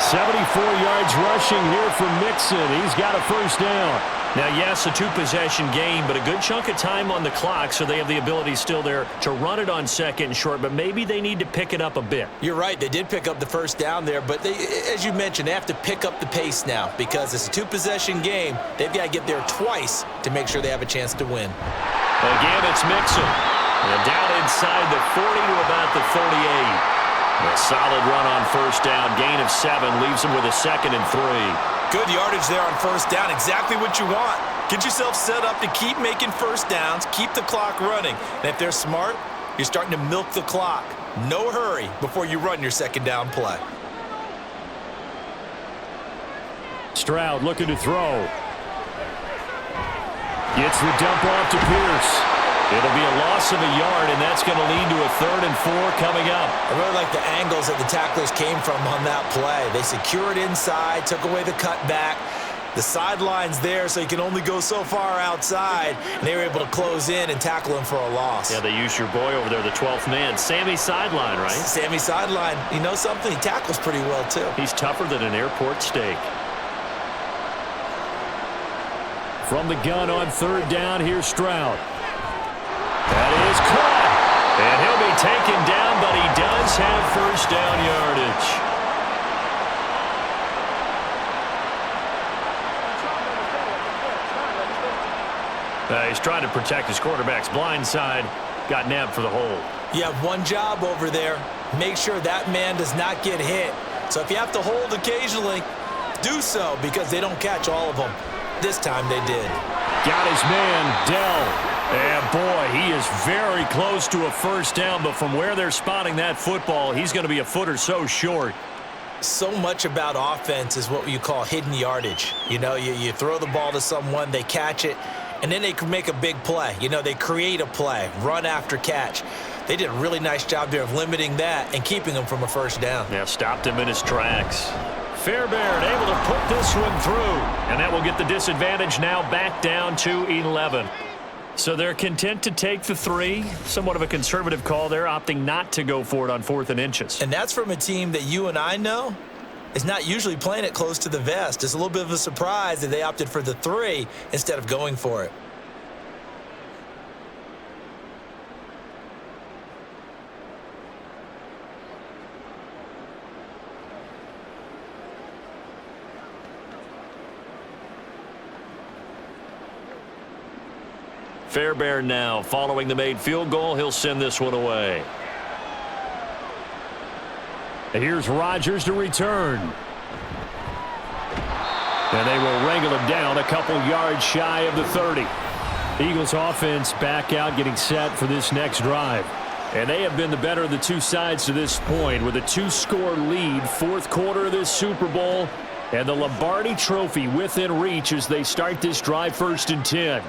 74 yards rushing here from Mixon. He's got a 1st down. Now, yes, a 2-possession game, but a good chunk of time on the clock, so they have the ability still there to run it on 2nd and short, but maybe they need to pick it up a bit. You're right. They did pick up the 1st down there, but they, as you mentioned, they have to pick up the pace now because it's a 2-possession game. They've got to get there twice to make sure they have a chance to win. Again, it's Mixon. And down inside the 40 to about the 38. A solid run on 1st down. Gain of 7 leaves them with a 2nd and 3. Good yardage there on 1st down. Exactly what you want. Get yourself set up to keep making 1st downs, keep the clock running. And if they're smart, you're starting to milk the clock. No hurry before you run your 2nd down play. Stroud looking to throw. Gets the dump off to Pierce. It'll be a loss of a yard, and that's going to lead to a 3rd and 4 coming up. I really like the angles that the tacklers came from on that play. They secured inside, took away the cutback, The sideline's there, so he can only go so far outside, and they were able to close in and tackle him for a loss. Yeah, they used your boy over there, the 12th man. Sammy Sideline, right? Sammy Sideline. You know something? He tackles pretty well, too. He's tougher than an airport steak. From the gun on 3rd down, here's Stroud. That is caught. And he'll be taken down, but he does have first down yardage. He's trying to protect his quarterback's blind side. Got nabbed for the hold. You have one job over there. Make sure that man does not get hit. So if you have to hold occasionally, do so, because they don't catch all of them. This time they did. Got his man, Dell. And boy, he is very close to a first down, but from where they're spotting that football, he's going to be a foot or so short. So much about offense is what you call hidden yardage. You know, you throw the ball to someone, they catch it, and then they can make a big play. You know, they create a play, run after catch. They did a really nice job there of limiting that and keeping him from a first down. Yeah, stopped him in his tracks. Fairbairn able to put this one through, and that will get the disadvantage now back down to 11. So they're content to take the 3. Somewhat of a conservative call there, opting not to go for it on 4th and inches. And that's from a team that you and I know is not usually playing it close to the vest. It's a little bit of a surprise that they opted for the 3 instead of going for it. Fairbairn now following the made field goal. He'll send this one away. Here's Rodgers to return. And they will wrangle him down a couple yards shy of the 30. Eagles offense back out, getting set for this next drive. And they have been the better of the two sides to this point with a 2-score lead, 4th quarter of this Super Bowl. And the Lombardi Trophy within reach as they start this drive 1st and 10.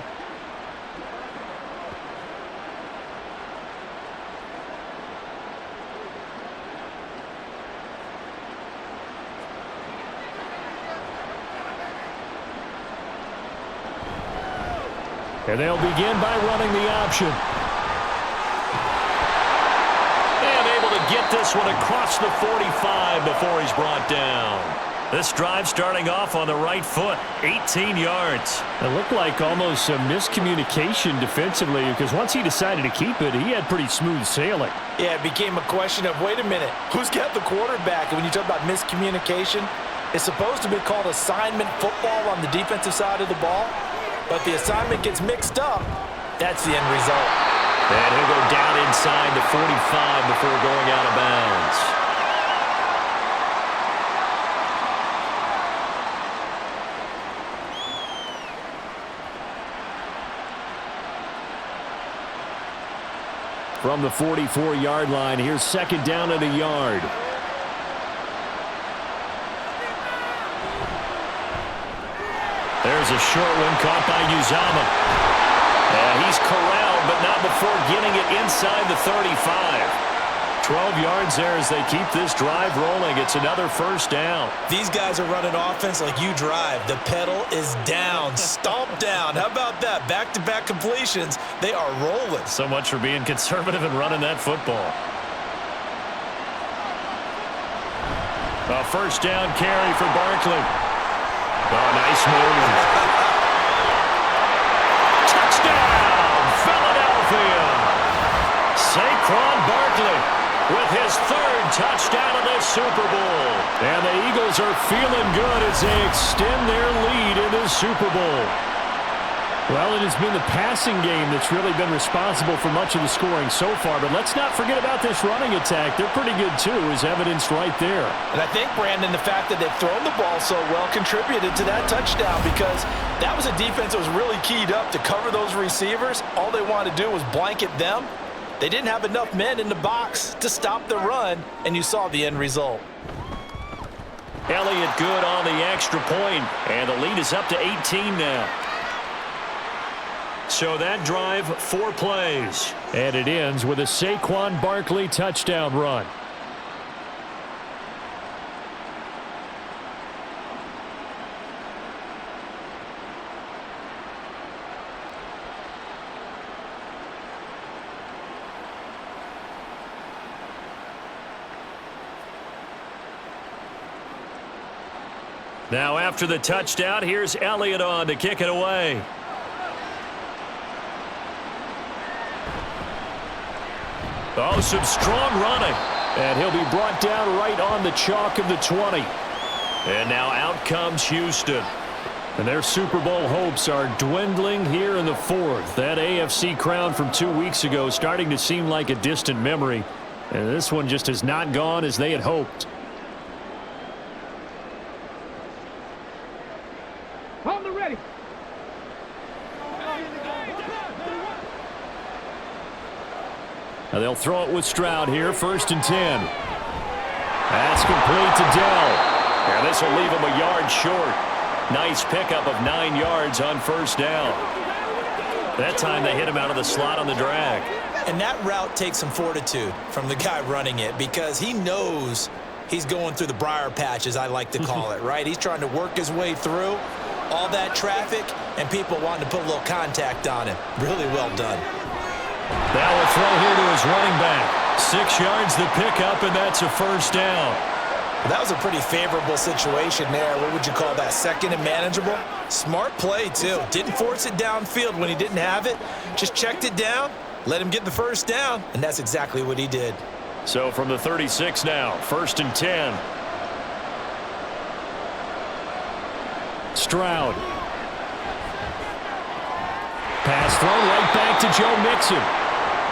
And they'll begin by running the option. And able to get this one across the 45 before he's brought down. This drive starting off on the right foot, 18 yards. It looked like almost some miscommunication defensively because once he decided to keep it, he had pretty smooth sailing. Yeah, it became a question of, wait a minute, who's got the quarterback? And when you talk about miscommunication, it's supposed to be called assignment football on the defensive side of the ball. But the assignment gets mixed up. That's the end result. And he'll go down inside the 45 before going out of bounds. From the 44-yard line, here's 2nd down and a yard. There's a short one caught by Uzama. And he's corralled, but not before getting it inside the 35. 12 yards there as they keep this drive rolling. It's another first down. These guys are running offense like you drive. The pedal is down, stomp down. How about that? Back-to-back completions. They are rolling. So much for being conservative and running that football. A first down carry for Barkley. Oh, nice move. Touchdown, Philadelphia. Saquon Barkley with his 3rd touchdown of this Super Bowl. And the Eagles are feeling good as they extend their lead in this Super Bowl. Well, it has been the passing game that's really been responsible for much of the scoring so far. But let's not forget about this running attack. They're pretty good, too, as evidenced right there. And I think, Brandon, the fact that they've thrown the ball so well contributed to that touchdown because that was a defense that was really keyed up to cover those receivers. All they wanted to do was blanket them. They didn't have enough men in the box to stop the run, and you saw the end result. Elliott good on the extra point, and the lead is up to 18 now. So that drive, 4 plays. And it ends with a Saquon Barkley touchdown run. Now after the touchdown, here's Elliott on to kick it away. Oh, some strong running. And he'll be brought down right on the chalk of the 20. And now out comes Houston. And their Super Bowl hopes are dwindling here in the fourth. That AFC crown from 2 weeks ago starting to seem like a distant memory. And this one just has not gone as they had hoped. On the ready. Now they'll throw it with Stroud here, 1st and 10. That's complete to Dell. And this will leave him a yard short. Nice pickup of 9 yards on 1st down. That time they hit him out of the slot on the drag. And that route takes some fortitude from the guy running it because he knows he's going through the briar patch, as I like to call it, right? He's trying to work his way through all that traffic and people wanting to put a little contact on him. Really well done. That will throw here to his running back. 6 yards the pickup, and that's a 1st down. That was a pretty favorable situation there. What would you call that? 2nd and manageable? Smart play, too. Didn't force it downfield when he didn't have it. Just checked it down, let him get the 1st down, and that's exactly what he did. So from the 36 now, 1st and 10. Stroud. Pass thrown right back to Joe Mixon.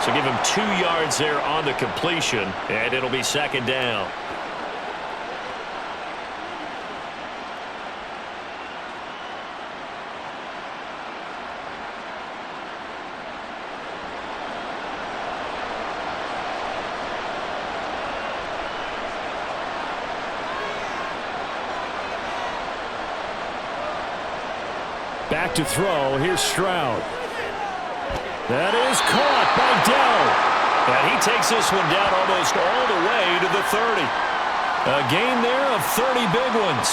So give him 2 yards there on the completion, and it'll be 2nd down. Back to throw. Here's Stroud. That is caught by Dell. And he takes this one down almost all the way to the 30. A gain there of 30 big ones.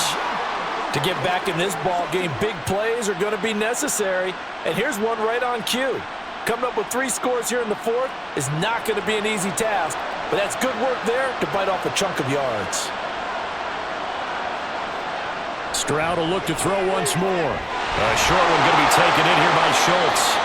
To get back in this ball game, big plays are going to be necessary. And here's one right on cue. Coming up with 3 scores here in the fourth is not going to be an easy task. But that's good work there to bite off a chunk of yards. Stroud will look to throw once more. A short one going to be taken in here by Schultz.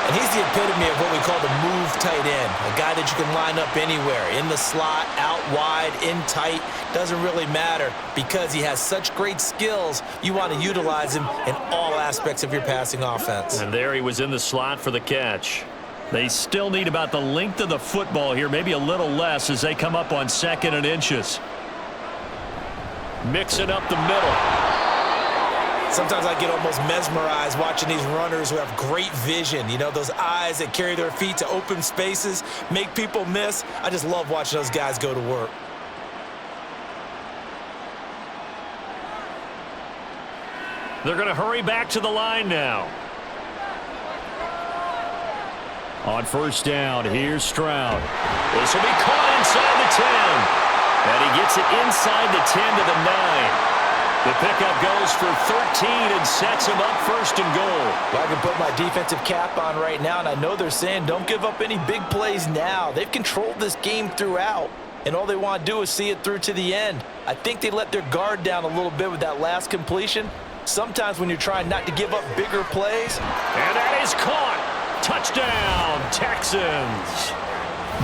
And he's the epitome of what we call the move tight end. A guy that you can line up anywhere. In the slot, out wide, in tight. Doesn't really matter because he has such great skills. You want to utilize him in all aspects of your passing offense. And there he was in the slot for the catch. They still need about the length of the football here, maybe a little less as they come up on 2nd and inches. Mixing up the middle. Sometimes I get almost mesmerized watching these runners who have great vision. You know, those eyes that carry their feet to open spaces, make people miss. I just love watching those guys go to work. They're going to hurry back to the line now. On 1st down, here's Stroud. This will be caught inside the 10. And he gets it inside the 10 to the 9. The pickup goes for 13 and sets him up 1st and goal. Well, I can put my defensive cap on right now, and I know they're saying don't give up any big plays now. They've controlled this game throughout, and all they want to do is see it through to the end. I think they let their guard down a little bit with that last completion. Sometimes when you're trying not to give up bigger plays. And that is caught. Touchdown, Texans.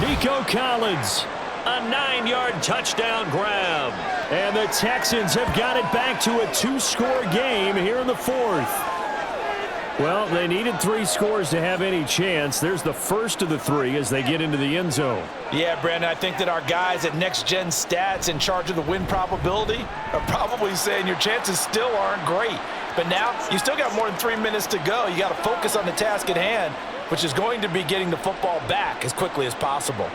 Nico Collins. A 9-yard touchdown grab. And the Texans have got it back to a 2-score game here in the fourth. Well, they needed 3 scores to have any chance. There's the first of the 3 as they get into the end zone. Yeah, Brandon, I think that our guys at Next Gen Stats in charge of the win probability are probably saying your chances still aren't great. But now you still got more than 3 minutes to go. You got to focus on the task at hand, which is going to be getting the football back as quickly as possible.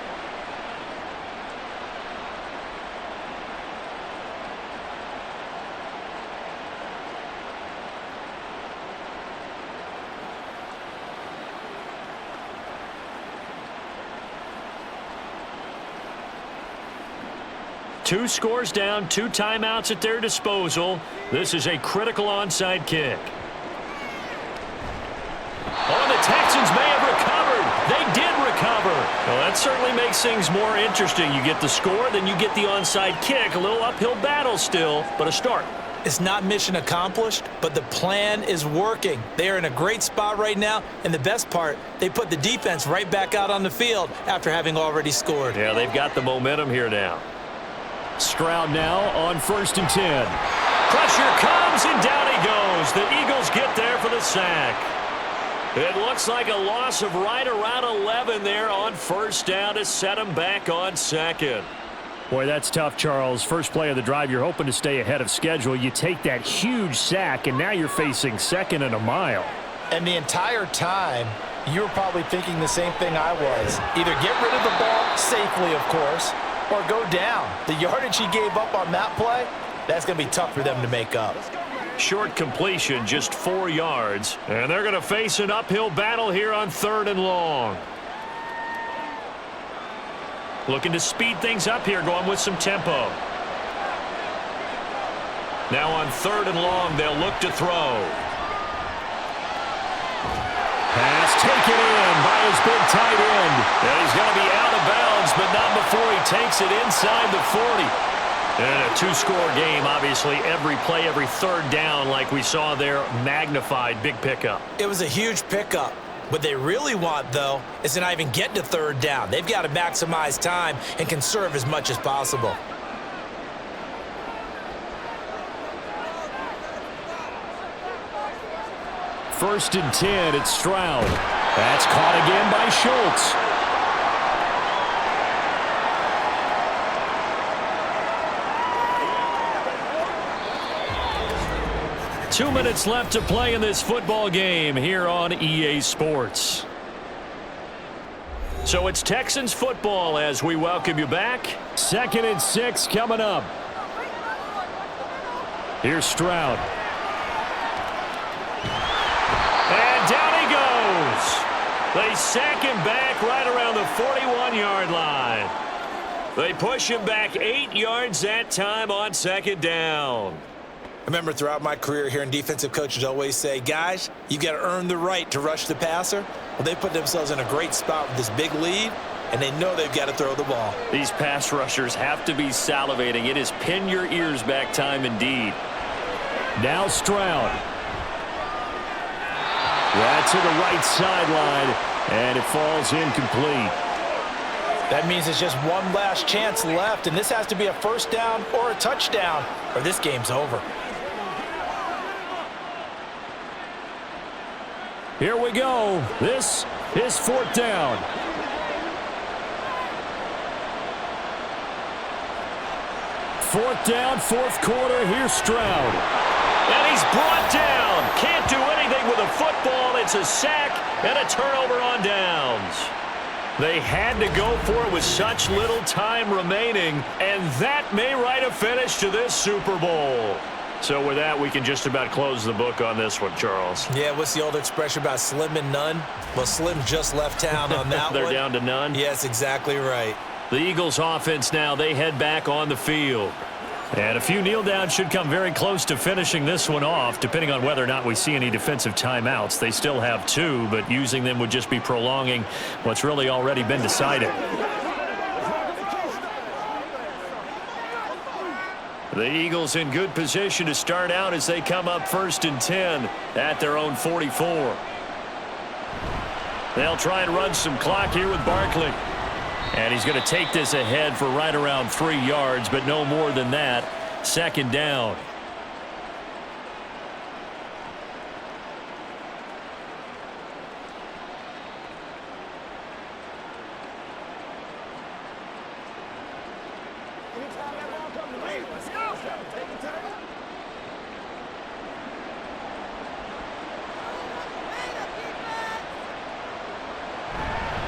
Two scores down, 2 timeouts at their disposal. This is a critical onside kick. Oh, the Texans may have recovered. They did recover. Well, that certainly makes things more interesting. You get the score, then you get the onside kick. A little uphill battle still, but a start. It's not mission accomplished, but the plan is working. They are in a great spot right now, and the best part, they put the defense right back out on the field after having already scored. Yeah, they've got the momentum here now. Stroud now on 1st and 10. Pressure comes, and down he goes. The Eagles get there for the sack. It looks like a loss of right around 11 there on 1st down to set them back on 2nd. Boy, that's tough, Charles. First play of the drive, you're hoping to stay ahead of schedule. You take that huge sack, and now you're facing 2nd and a mile. And the entire time, you were probably thinking the same thing I was. Either get rid of the ball safely, of course, or go down. The yardage he gave up on that play, that's going to be tough for them to make up. Short completion, just 4 yards. And they're going to face an uphill battle here on 3rd and long. Looking to speed things up here, going with some tempo. Now on 3rd and long, they'll look to throw. Pass taken in by his big tight end. And he's going to be out of bounds, but not before he takes it inside the 40. And a 2-score game, obviously, every play, every 3rd down, like we saw there, magnified, big pickup. It was a huge pickup. What they really want, though, is to not even get to 3rd down. They've got to maximize time and conserve as much as possible. First and 10, it's Stroud. That's caught again by Schultz. 2 minutes left to play in this football game here on EA Sports. So it's Texans football as we welcome you back. 2nd and 6 coming up. Here's Stroud. And down he goes. They sack him back right around the 41-yard line. They push him back 8 yards that time on 2nd down. I remember throughout my career hearing defensive coaches always say, guys, you got to earn the right to rush the passer. Well, they put themselves in a great spot with this big lead, and they know they've got to throw the ball. These pass rushers have to be salivating. It is pin your ears back time indeed. Now Stroud. That's to the right sideline, and it falls incomplete. That means it's just one last chance left, and this has to be a 1st down or a touchdown, or this game's over. Here we go. This is 4th down. Fourth down, 4th quarter. Here's Stroud. And he's brought down. Can't do anything with a football. It's a sack and a turnover on downs. They had to go for it with such little time remaining, and that may write a finish to this Super Bowl. So with that, we can just about close the book on this one, Charles. Yeah, what's the old expression about slim and none? Well, Slim just left town on that They're one. down to none? Yes, exactly right. The Eagles offense now, they head back on the field. And a few kneel downs should come very close to finishing this one off, depending on whether or not we see any defensive timeouts. They still have 2, but using them would just be prolonging what's really already been decided. The Eagles in good position to start out as they come up 1st and 10 at their own 44. They'll try and run some clock here with Barkley. And he's going to take this ahead for right around 3 yards, but no more than that. 2nd down.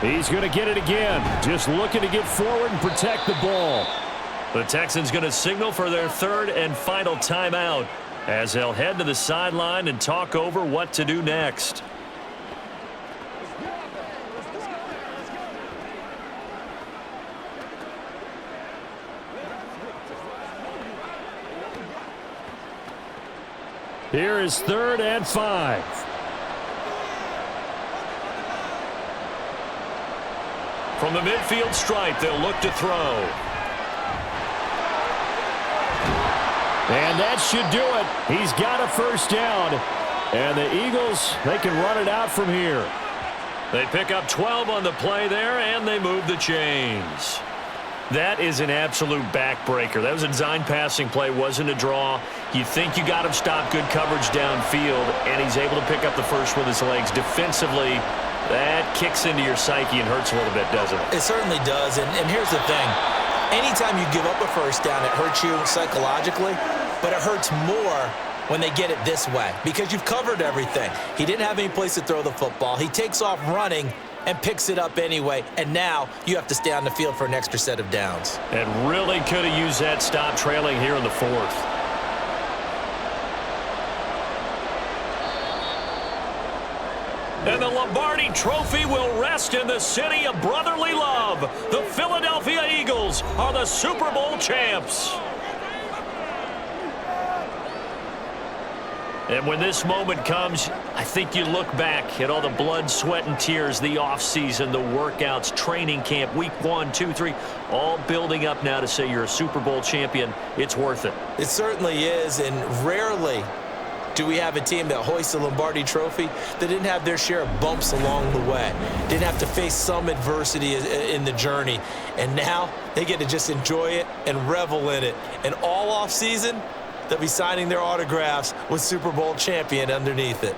He's going to get it again. Just looking to get forward and protect the ball. The Texans going to signal for their 3rd and final timeout as they'll head to the sideline and talk over what to do next. Here is 3rd and 5. From the midfield stripe, they'll look to throw. And that should do it. He's got a first down. And the Eagles, they can run it out from here. They pick up 12 on the play there, and they move the chains. That is an absolute backbreaker. That was a design passing play, wasn't a draw. You think you got him stopped, good coverage downfield, and he's able to pick up the first with his legs. Defensively, that kicks into your psyche and hurts a little bit, doesn't it? It certainly does, and here's the thing. Anytime you give up a first down, it hurts you psychologically, but it hurts more when they get it this way because you've covered everything. He didn't have any place to throw the football. He takes off running and picks it up anyway, and now you have to stay on the field for an extra set of downs. And really could have used that stop trailing here in the fourth. And the Lombardi Trophy will rest in the city of brotherly love. The Philadelphia Eagles are the Super Bowl champs. And when this moment comes, I think you look back at all the blood, sweat, and tears, the offseason, the workouts, training camp, week 1, 2, 3, all building up now to say you're a Super Bowl champion. It's worth it. It certainly is, and rarely do we have a team that hoists the Lombardi Trophy that didn't have their share of bumps along the way, didn't have to face some adversity in the journey, and now they get to just enjoy it and revel in it. And all offseason, they'll be signing their autographs with Super Bowl champion underneath it.